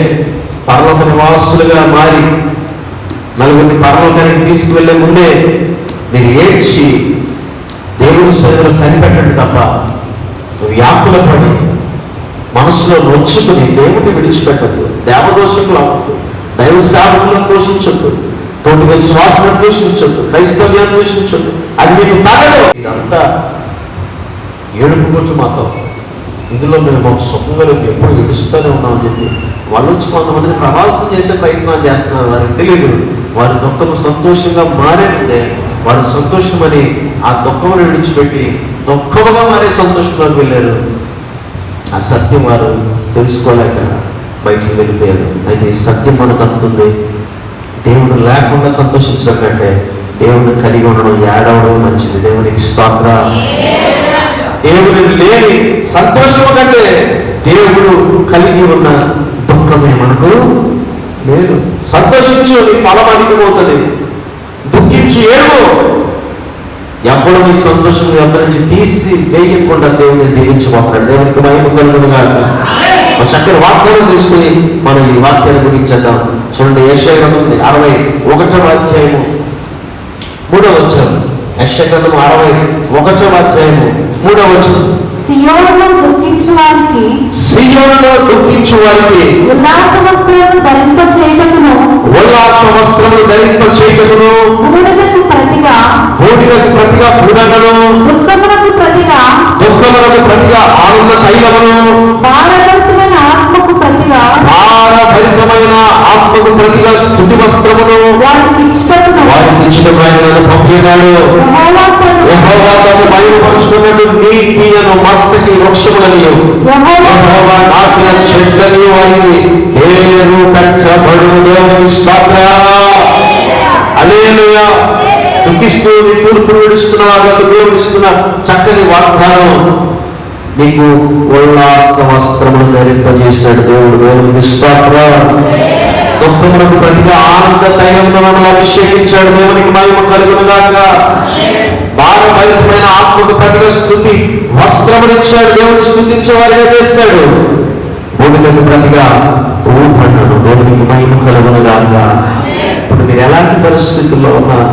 పరలోక నివాసులుగా మారి నలుగురిని పరలోకానికి తీసుకువెళ్లే ముందే మీరు ఏడ్చి దేవుని సన్నిధిలో కనిపెట్టండి తప్ప వ్యాకుల పడి మనసులో నొచ్చుకుని దేవుడిని విడిచిపెట్టద్దు. దేవదోషకులు అవ్వద్దు, దైవ సేవకులను దూషించొద్దు, తోటి విశ్వాసాన్ని దూషించొద్దు, క్రైస్తవ్యాన్ని దూషించొద్దు. అది మీకు తగదు. ఇదంతా ఏడుపు కొట్టు మాతో. ఇందులో మేము సుఖంగా ఎప్పుడు ఏడుస్తూనే ఉన్నామని చెప్పి వాళ్ళు వచ్చి కొంతమందిని ప్రభావితం చేసే ప్రయత్నాలు చేస్తున్నారు. వారికి తెలియదు వారి దుఃఖము సంతోషంగా మారేందే వారు సంతోషమని ఆ దుఃఖమును విడిచిపెట్టి దుఃఖముగా మారే సంతోషంలోకి వెళ్ళారు. ఆ సత్యం వారు తెలుసుకోలేక బయటికి వెళ్ళిపోయారు. అయితే ఈ సత్యం మనకు అందుతుంది. దేవుడు లేకుండా సంతోషించడం కంటే దేవుడిని కలిగి ఉండడం, ఏడవడం మంచిది. దేవునికి స్తోత్రం. దేవుడు లేని సంతోషము కంటే దేవుడు కలిగి ఉన్న దుఃఖమే మనకు లేదు. సంతోషించు, నీ ఫలం అధికమవుతుంది. దుఃఖించి ఏడు, ఎప్పుడు నీ సంతోషం ఎవరి నుంచి తీసి వేయకుండా దేవుడిని దీవించబోతున్నాడు. దేవునికి మహిమ కలుగును గాక. ఒక చక్కని వాక్యాన్ని తీసుకుని మనం ఈ వాక్యాన్ని ముగించేద్దాం. చూడండి, యెషయా గ్రంథం 61వ అధ్యాయము 3వ వచనం. యెషయా గ్రంథం 61వ అధ్యాయము 3వ వచనం. సియోనులో దుఃఖించు వారికి ఉల్లాస వస్త్రములు ధరింపచేయుటకును బూడిదకు ప్రతిగా బూదగను, దుఃఖమునకు ప్రతిగా ఆనంద తైలమును, భారభరితమైన ఆత్మకు ప్రతిగా స్తుతి వస్త్రమును వారికి ఇచ్చుటకు ఆయన పంపినాడు. యెహోవా తను బయలుపరుచుకున్నట్టు నీతి అను మస్తకి వృక్షములనియు యెహోవా నాటిన చెట్లనియు వారికి పేరు పెట్టబడును. దేవునికి స్తోత్రం. హల్లెలూయా. దుఃఖిస్తూ నీ తూర్పును విడుస్తున్న వాళ్ళకు దేవుడు ఇస్తున్న చక్కని వాగ్దానం. నీకు ఉల్లాస వస్త్రములు ధరింపజేశాడు దేవుడు. దేవునికి స్తోత్రం. దుఃఖములకు ప్రతిగా ఆనంద తైలంతో మనల్ని అభిషేకించాడు. దేవునికి మహిమ కలుగును గాక. భారభరితమైన ఆత్మకు ప్రతిగా స్తుతి వస్త్రమునిచ్చాడు. దేవుని స్తుతించే వారిగా చేశాడు. భూమిలకు ప్రతిగా భూపండను. దేవునికి మహిమ కలుగును గాక. ఇప్పుడు మీరు ఎలాంటి పరిస్థితుల్లో ఉన్నారు,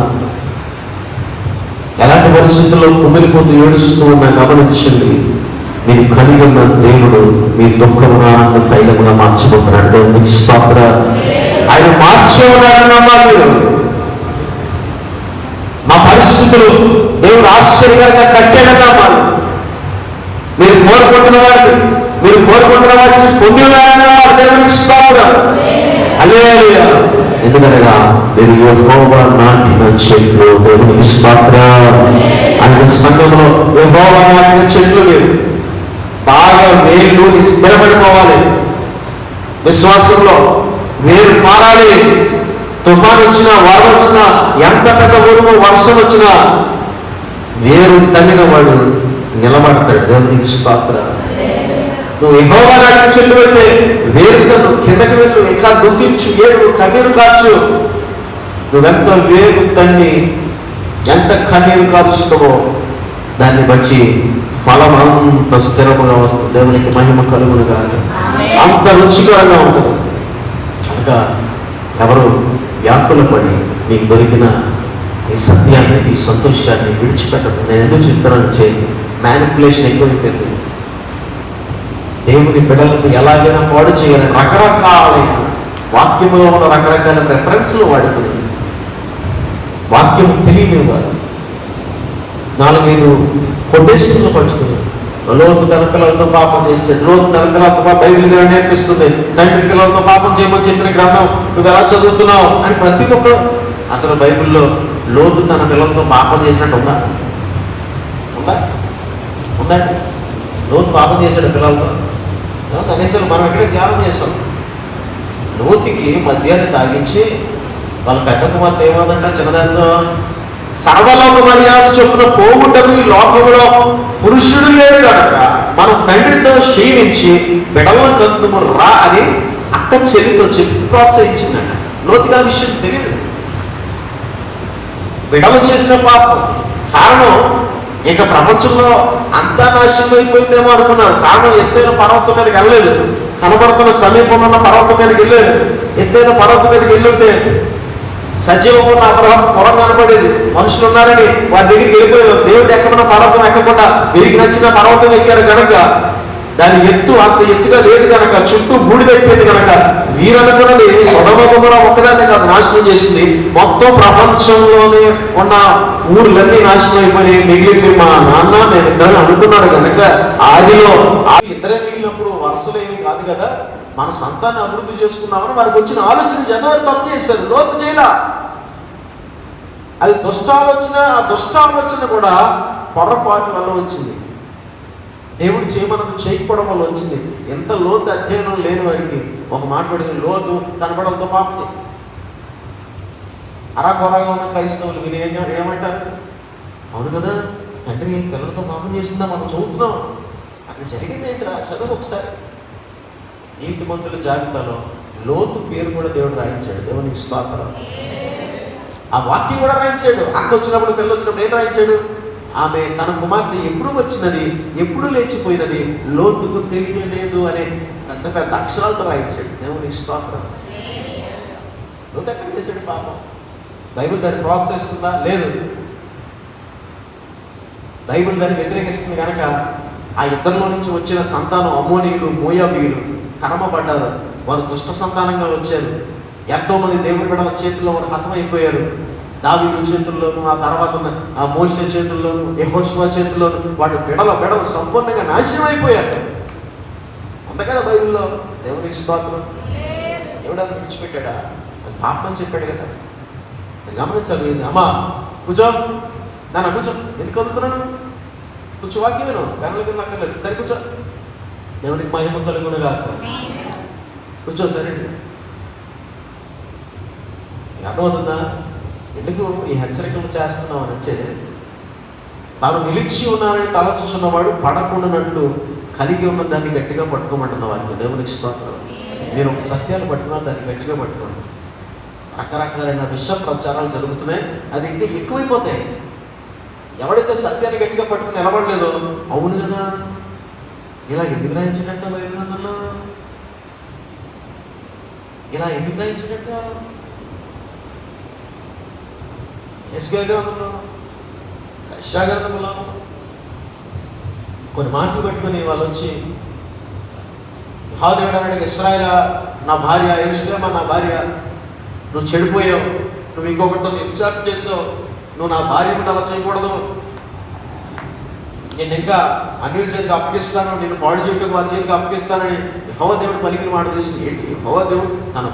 ఎలాంటి పరిస్థితుల్లో కుమిలిపోతూ ఏడుస్తూ ఉన్నా గమనించండి. మీరు కలిగి ఉన్న దేవుడు మీ దుఃఖమును ఆనంద తైలముగా మార్చబోతున్నాడు. దేవునికి స్తోత్రం. ఆయన మార్చే ఉన్నాడు నమ్మాలి. మా పరిస్థితులు దేవుడు ఆశ్చర్యకరంగా కట్టాడని నమ్మాలి. మీరు కోరుకుంటున్న వాటిని పొంది ఉన్నారని నమ్మాలి. దేవునికి స్తోత్రం. హల్లెలూయా. ఎందుకనగా మీరు యెహోవా నాటిన చెట్లు. దేవునికి స్తోత్రం. ఆయన సంఘంలో యెహోవా నాటిన చెట్లు మీరు బాగా వేళ్ళు స్థిరపడిపోవాలి. విశ్వాసంలో వేరు మారాలి. తుఫాన్ వచ్చినా, వరద వచ్చినా, ఎంత పెద్ద ఉరుము వర్షం వచ్చినా వేరు తగిన వాడు నిలబడతాడు. దేవునికి స్తోత్రం. నువ్వు యెహోవా నాటిన చెట్లు వెళ్తే వేరు తను కిందకి వెళ్ళు, ఇంకా దుఃఖించు, ఏడు, కన్నీరు కార్చు. నువ్వెంత వేరు తన్ని ఎంత కన్నీరు కారుస్తావో దాన్ని బట్టి ఫలం అంత స్థిరముగా వస్తుంది. దేవునికి మహిమ కలుగును కాదు. అంత రుచికరంగా ఉంటుంది. ఇంకా ఎవరు వ్యాకుల పడి నీకు దొరికిన ఈ సత్యాన్ని, ఈ సంతోషాన్ని విడిచిపెట్టదు. నేను ఎందుకు చెప్తానంటే మ్యానిపులేషన్ ఎక్కువైపోయింది. దేవుని బిడ్డలకు ఎలాగైనా పాడు చేయాలని రకరకాలైన వాక్యంలో ఉన్న రకరకాల రెఫరెన్స్లు వాడుకుని వాక్యం తెలియనివ్వాలి. 4-5 కొటేషన్లు పట్టుకుని లోతు తన పిల్లలతో పాపం చేస్తాడు. లోతు తన పిల్లలతో బైబిల్ దగ్గర నేర్పిస్తుంది. తండ్రి పిల్లలతో పాపం చేయమని చెప్పిన గ్రంథం నువ్వు ఎలా చదువుతున్నావు అని ప్రతి ఒక్కరు. అసలు బైబిల్లో లోతు తన పిల్లలతో పాపం చేసినట్టు ఉందా? ఉందండి. లోతు పాపం చేశాడు పిల్లలతో. కనీసం మనం ఎక్కడే ధ్యానం చేస్తాం. లోతుకి మద్యాన్ని తాగించి వాళ్ళ పెద్ద కుమార్తె ఏమవుతుందంట చిన్నదాంతో, సర్వలోక మర్యాద చొప్పున పోగుంటకు ఈ లోకంలో పురుషుడు లేడు కనుక మనం తండ్రితో క్షీణించి బిడలను కందుము రా అని అక్క చెల్లితో చెప్పి ప్రోత్సహించిందంట. లోతుగా విషయం తెలియదు. బిడలు చేసిన పాపం కారణం ఇక ప్రపంచంలో అంతా నాశనం అయిపోయిందేమో అనుకున్నారు. కారణం ఎత్తైన పర్వతం మీదకి వెళ్ళలేదు. కనబడుతున్న సమీపంలో ఉన్న పర్వతం మీదకి వెళ్ళలేదు. ఎత్తైన పర్వతం మీదకి వెళ్ళుంటే సజీవంగా ఉన్న అబ్రహాం పొలం కనపడేది. మనుషులు ఉన్నారని వారి దగ్గరికి వెళ్ళిపోయారు. దేవుడు ఎక్కమన్న పర్వతం ఎక్కకుండా వీరికి నచ్చిన పర్వతం ఎక్కారు కనుక దాని ఎత్తు అంత ఎత్తుగా లేదు కనుక చుట్టూ బూడిదైపోయింది కనుక వీరనుకున్నది సొదొమ గొమొర్రా ఒక్కదాన్ని కాదు నాశనం చేసింది. మొత్తం ప్రపంచంలోనే ఉన్న ఊర్లన్నీ నాశనం అయిపోయి మిగిలింది మా నాన్న మేమిద్దరం అనుకున్నారు కనుక ఆదిలో ఇద్దరే మిగిలినప్పుడు వరుసలు ఏమి కాదు కదా, మన సంతాన్ని అభివృద్ధి చేసుకున్నామని వారికి వచ్చిన ఆలోచన జనవరి తప్పు చేశారు. లోతు చేయలా. అది దుష్టాలోచన. ఆ దుష్టాలోచన కూడా పొరపాటు వల్ల వచ్చింది. దేవుడు చేయమన్నది చేయకపోవడం వల్ల వచ్చింది. ఎంత లోతు అధ్యయనం లేని వారికి ఒక మాట పడింది, లోతు తన బిడ్డలతో పాపం చేయి. అరాకొరగా ఉన్న క్రైస్తవులు మీరు ఏమంటారు? అవును కదా, తండ్రి పిల్లలతో పాపం చేసిందా మనం చదువుతున్నాం. అక్కడ జరిగింది ఏంటిరా? చదువు ఒకసారి. నీతిమంతుల జాబితాలో లోతు పేరు కూడా దేవుడు రాయించాడు. దేవునికి స్తోత్రం. ఆ వాక్యం కూడా రాయించాడు. అక్క వచ్చినప్పుడు పిల్లలు వచ్చినప్పుడు ఏం రాయించాడు? ఆమె తన కుమార్తె ఎప్పుడు వచ్చినది, ఎప్పుడు లేచిపోయినది లోతుకు తెలియలేదు అనే పెద్ద పెద్ద అక్షరాలతో రాయించాడు. దేవునికి స్తోత్రం. లోతు ఎక్కడ చేశాడు పాపం? బైబిల్ దాన్ని ప్రోత్సహిస్తుందా? లేదు. బైబిల్ దాన్ని వ్యతిరేకిస్తుంది కనుక ఆ ఇద్దరిలో నుంచి వచ్చిన సంతానం అమ్మోనీయులు, మోయాబీయులు తరమబడ్డారు. వారు దుష్ట సంతానంగా వచ్చారు. ఎంతోమంది దేవుని బిడ్డల చేతుల్లో వారు హతమైపోయారు. దావీదు చేతుల్లోనూ, ఆ తర్వాత ఆ మోషే చేతుల్లోనూ, యెహోషువ చేతుల్లోనూ వాడు బిడలు సంపూర్ణంగా నాశనం అయిపోయారు. అంత కదా బైబిల్లో. దేవునికి స్తోత్రం. దేవుడు అది విడిచిపెట్టాడా? అది పాపం అని చెప్పాడు కదా. గమనించాలి. అమ్మా కూర్చో, నాన్న కూర్చో. ఎందుకు వదులుతున్నాను? కూర్చో, వాక్యం విను. గనలు తిన్నక్కర్లేదు. సరే కూర్చో. దేవునికి మహిమ కలుగునుగా. కూర్చో. సరే అర్థమవుతుందా? ఎందుకు ఈ హెచ్చరికలు చేస్తున్నాం అని అంటే తాను నిలిచి ఉన్నానని తలచుచున్నవాడు పడకుండానట్లు కలిగి ఉన్న దాన్ని గట్టిగా పట్టుకోమంటున్న వాక్యం. దేవునికి స్తోత్రం. మీరు ఒక సత్యాలు పట్టుకున్నా దాన్ని గట్టిగా పట్టుకోండి. రకరకాలైన విష ప్రచారాలు జరుగుతున్నాయి, అవి ఇంకా ఎక్కువైపోతాయి. ఎవడైతే సత్యాన్ని గట్టిగా పట్టుకుని నిలబడలేదో, అవును కదా ఇలా ఎందుకు రాయించినట్ట బైబిల్ గ్రంథంలో, ఇలా ఎందుకు రాయించినట్ట యెషయా గ్రంథంలో, యెషయా గ్రంథంలో కొన్ని మాటలు పెట్టుకుని వాళ్ళు వచ్చి యెహోవా అన్నాడు, ఇశ్రాయేలా నా భార్య, యెరూషలేమా నా భార్య, నువ్వు చెడిపోయావు, నువ్వు ఇంకొకరితో వ్యభిచారం చేసావు, నువ్వు నా భార్యను అలా చేయకూడదు, నేను ఇంకా అన్యుల చేతికి అప్పగిస్తాను, నేను పాడు చేయటకు వారి చేతికి అప్పగిస్తానని యెహోవా దేవుడు పలికిన మాట తీసుకుని ఏంటి యెహోవా దేవుడు తన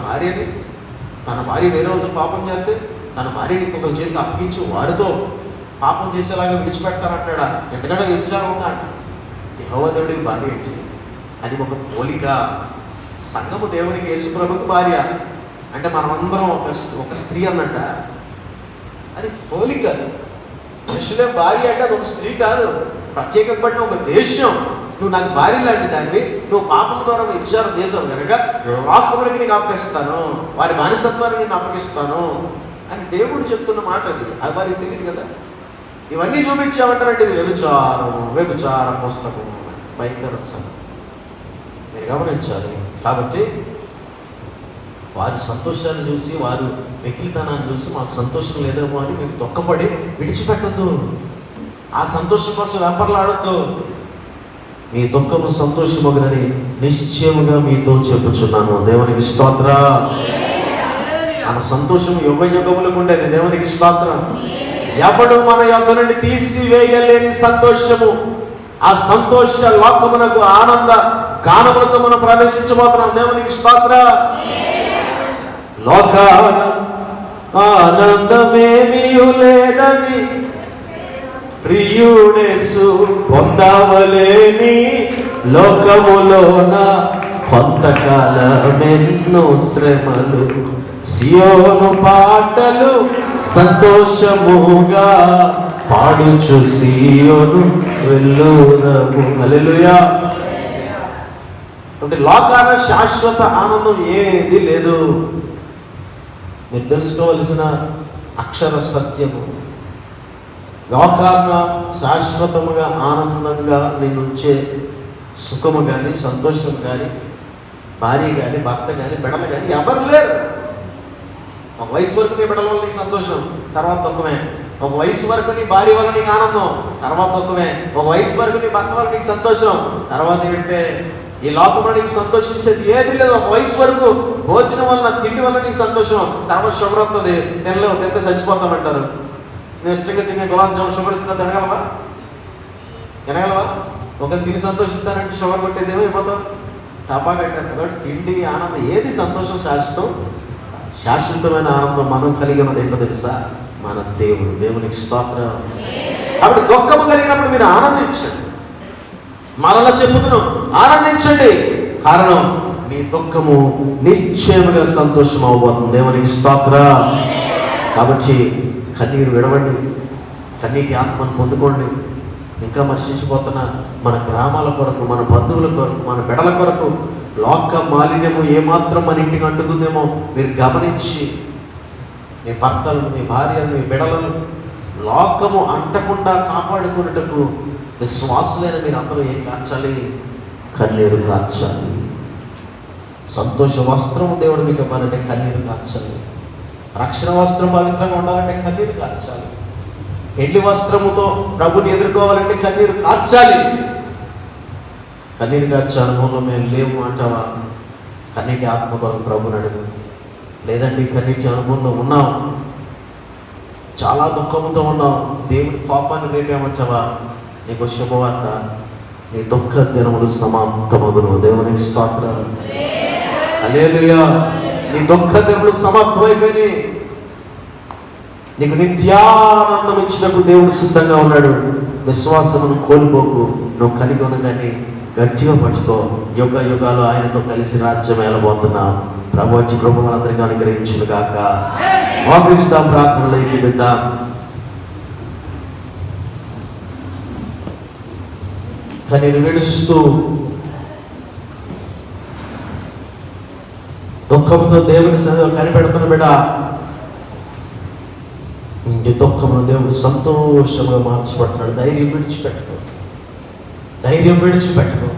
భార్య వేరే వాళ్ళతో పాపం చేస్తే తన భార్యని ఇంకొకరి చేతికి అప్పగించి వారితో పాపం చేసేలాగా విడిచిపెడతానంటాడా? ఎంతకంటే వ్యభిచారం ఉందా అంట. యెహోవా దేవుడికి భార్య ఏంటి? అది ఒక పోలిక. సంఘము దేవునికి యేసుప్రభుకి భార్య అంటే మనమందరం ఒక స్త్రీ అన్నట్ట. అది పోలిక. మనుషులే భార్య అంటే అది ఒక స్త్రీ కాదు, ప్రత్యేకపడిన ఒక దేశం. నువ్వు నాకు భార్య లాంటి దాన్ని, నువ్వు పాపం ద్వారా విచారం చేసావు కనుక లోకమునికి నీకు అప్పగిస్తాను, వారి బానిసత్వాన్ని నేను అప్పగిస్తాను అని దేవుడు చెప్తున్న మాట. అది వారికి తెలియదు కదా. ఇవన్నీ చూపించామంటారంటే ఇది వ్యభిచార పుస్తకం భయంకర సంగతి. మీరు గమనించాలి. కాబట్టి వారి సంతోషాన్ని చూసి, వారు వెకిలితనాన్ని చూసి మాకు సంతోషం లేదేమో అని మీరు తొక్కపడి విడిచిపెట్టద్దు. ఆ సంతోషం కోసం వెంపర్లాడద్దు. మీ దుఃఖము సంతోషమగునని నిశ్చయముగా మీతో చెప్పుచున్నాను. దేవునికి స్తోత్ర. మన సంతోషం యుగ యుగములకు ఉండేది. దేవునికి స్తోత్రం. ఎవడు మన యొద్ద నుండి తీసివేయలేని సంతోషము, ఆ సంతోష లోకమునకు ఆనంద గానములతో మనం ప్రవేశించబోతున్నాం. దేవునికి స్తోత్ర. లోకాన ఆనందమేమీ లేదని ప్రియుడేసు పొందవలేని లోకములోన కొంతకాలమెన్నో శ్రమలు, సియోను పాటలు సంతోషముగా పాడుచు సియోను వెళ్ళుదము. హల్లెలూయా. అంటే లోకాన శాశ్వత ఆనందం ఏది లేదు. మీరు తెలుసుకోవలసిన అక్షర సత్యము, లోకాన శాశ్వతముగా ఆనందంగా నిన్నుంచే సుఖము కానీ, సంతోషం కానీ, భార్య కానీ, భర్త కానీ, బిడ్డలు కానీ ఎవరు లేరు. ఒక వయసు వరకు నీ బిడ్డల వల్ల నీకు సంతోషం, తర్వాత దుఃఖమే. ఒక వయసు వరకు నీ భార్య వల్ల నీకు ఆనందం, తర్వాత దుఃఖమే. ఒక వయసు వరకు నీ భర్త వల్ల నీకు సంతోషం, తర్వాత ఏంటంటే ఈ లోకంలో నీకు సంతోషించేది ఏది లేదు. ఒక వయసు వరకు భోజనం వల్ల, తిండి వల్ల నీకు సంతోషం, తర్వాత షుగర్ వస్తుంది, తింటే చచ్చిపోతామంటారు. నువ్వు ఇష్టంగా తినే గులాబ్ జామ్ షుగర్ తిన్నా తినగలవా? ఒకరు తిని సంతోషిస్తానంటే షుగర్ కొట్టేసేమో అయిపోతావు, టపా కట్టారు. కాబట్టి తిండి ఆనందం ఏది సంతోషం శాశ్వతం? శాశ్వతమైన ఆనందం మనం కలిగి ఉన్నది ఏంటో తెలుసా? మన దేవుడు. దేవునికి స్తోత్రం. కాబట్టి దుఃఖము కలిగినప్పుడు మీరు ఆనందించండి. మరలా చెప్పుతున్నాం, ఆనందించండి. కారణం మీ దుఃఖము నిశ్చయముగా సంతోషం అవబోతుంది. దేవునికి స్తోత్రం. కాబట్టి కన్నీరు విడవండి, కన్నీటి ఆత్మను పొందుకోండి. ఇంకా మర్శించిపోతున్న మన గ్రామాల కొరకు, మన బంధువుల కొరకు, మన బిడల కొరకు లోక మాలిన్యము ఏమాత్రం మన ఇంటికి అంటుతుందేమో మీరు గమనించి మీ భర్తలు, మీ భార్యలు, మీ బిడలను లోకము అంటకుండా కాపాడుకున్నటకు విశ్వాసులైన మీరు అందరూ ఏం కార్చాలి? కన్నీరు కార్చాలి. సంతోష వస్త్రం దేవుడు మీకు ఇవ్వాలంటే కన్నీరు కార్చాలి. రక్షణ వస్త్రం పవిత్రంగా ఉండాలంటే కన్నీరు కార్చాలి. పెళ్లి వస్త్రముతో ప్రభుని ఎదుర్కోవాలంటే కన్నీరు కార్చాలి. కన్నీరు కార్చే అనుభవంలో మేము లేవు అంటావా? కన్నీటి ఆత్మ కొరకు ప్రభుని అడుగు. లేదండి కన్నీటి అనుభవంలో ఉన్నాం, చాలా దుఃఖంతో ఉన్నాం, దేవుడి కోపాన్ని రేపామంటావా? నీకు శుభవార్త, నీ దుఃఖ దినములు సమాప్తమగును. దేవునికి స్తోత్రం. హల్లెలూయా. నీ దుఃఖ దినములు సమాప్తమైపోయినాయి. నీకు నిత్యానందం ఇచ్చినప్పుడు దేవుడు సిద్ధంగా ఉన్నాడు. విశ్వాసమును కోల్పోకు. నువ్వు కలిగి ఉన్నదాన్ని గట్టిగా పట్టుకో. యుగ యుగాలు ఆయనతో కలిసి రాజ్యం వెళ్ళబోతున్నాం. ప్రభు వచ్చి కృప మనందరికీ అనుగ్రహించును గాక. మోకరిస్తాం, ప్రార్థనలో ఏకీభవిద్దాం. కన్నీరు విడుస్తూ దుఃఖంతో దేవుని సన్నిధిలో కనిపెడుతున్న బిడ్డ, నీ దుఃఖమును దేవుడు సంతోషంగా మార్చబడుతున్నాడు. ధైర్యం విడిచిపెట్టకు, ధైర్యం విడిచిపెట్టకు.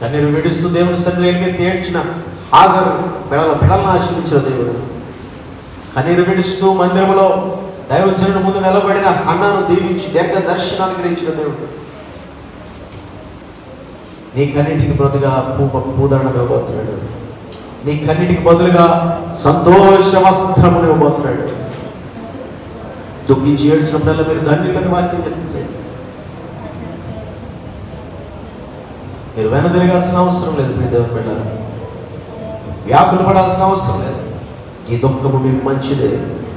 కన్నీరు విడుస్తూ దేవుని సన్నిధికి తేడ్చిన హాగరు బిడలను ఆశీర్వదించిన దేవుడు. కన్నీరు విడుస్తూ మందిరంలో దైవజనుడి ముందు నిలబడిన హన్నను దీవించి దీర్ఘ దర్శనాన్ని గ్రహించిన దేవుడు. నీ కన్నిటికి బదులుగా పూదండం ఇవ్వబోతున్నాడు. నీ కన్నిటికి బదులుగా సంతోష వస్త్రమును ఇవ్వబోతున్నాడు. దుఃఖించి ఏడ్చినప్పుడల్లా మీరు ధన్యులని వాక్యం చెప్తుంది. మీరు వెనుదిరగాల్సిన అవసరం లేదు. మీ దేవుని బిడ్డలు వ్యాకులు పడాల్సిన అవసరం లేదు. ఈ దుఃఖము మీకు మంచిదే,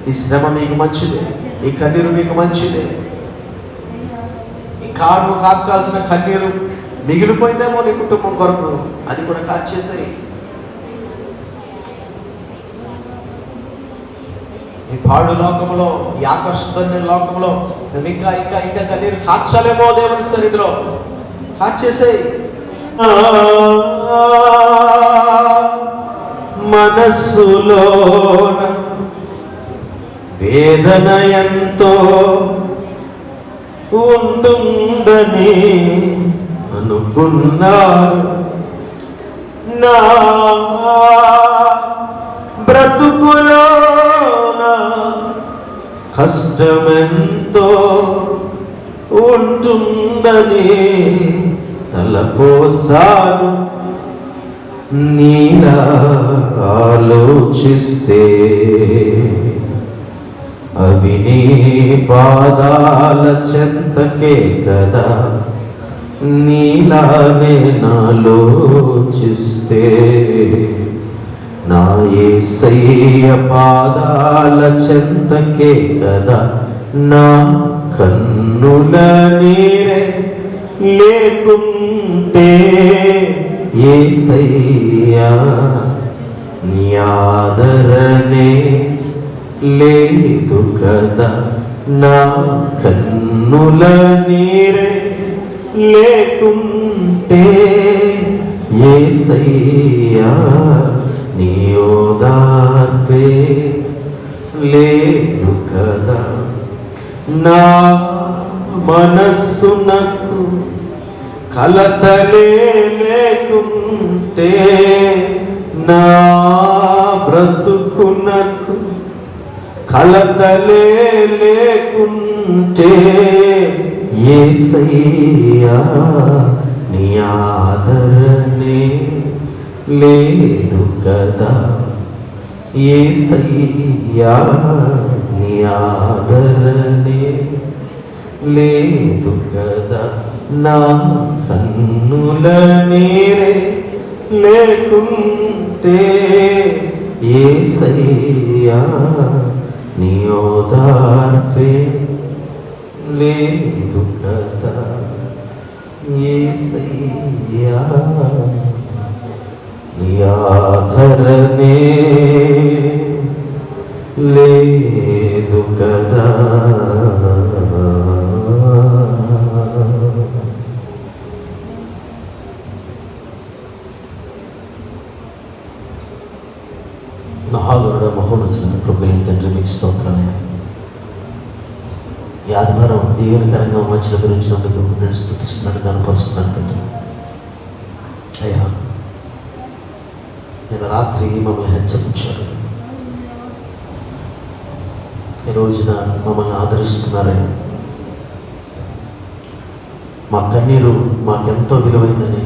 ఈ శ్రమ మీకు మంచిదే, ఈ కన్నీరు మీకు మంచిదే. ఈ కారు కార్చాల్సిన కన్నీరు మిగిలిపోయిందేమో నీ కుటుంబం కొరకు, అది కూడా కార్చేసాయి. ఈ పాడు లోకంలో, ఈ ఆకర్షణ లోకంలో నువ్వు ఇంకా ఇంకా ఇంకా కన్నీరు కార్చాలేమో దేవుని సన్నిధిలో కార్చేసాయి. మనస్సులో వేదన ఎంతో ఉంటుందని అనుకున్నారు. నా బ్రతుకులో కష్టమెంతో ఉంటుందని తలపోసారు. నీలా ఆలోచిస్తే అవి నీ పాదాల చెంతకే కదా. నీలానే నాలోచిస్తే నా యేసయ్య పాదాల చెంతకే కదా. నా కన్నుల నీరే లేకుంటే యేసయ్యా నీ ఆదరణే లేదు కదా. నా కన్నుల నీరే లేకుంటే యేసయ్యా నీ ఓదార్పే లేదు కదా. నా మనస్సునకు కలతలే లేకుంటే నా బ్రతుకునకు కలతలే లేకుంటే యేసయ్యా నీ ఆదరణే లేదు కదా. యేసయ్యా నీ ఆదరణే లేదు కదా. నా కన్నుల నీరే లేకుంటే యేసయ్యా నీ ఓదార్పే లేదు కదా. యేసయ్యా నీ ఆదరణే లేదు కదా. మహాగరుడ మహోన్నతుడైన కృపగలిగిన తండ్రి, మీకు స్తోత్రాలయ్యా. ఈ ఆదివారం దీవెనకరంగా మంచిన గురించినందుకు నేను స్తుతిస్తున్నాను, కనపరుస్తున్నాను తండ్రి. అయ్యా, నేను రాత్రి మమ్మల్ని హెచ్చరించారు, ఈ రోజున మమ్మల్ని ఆదరిస్తున్నారయ్యా. మా కన్నీరు మాకెంతో విలువైందని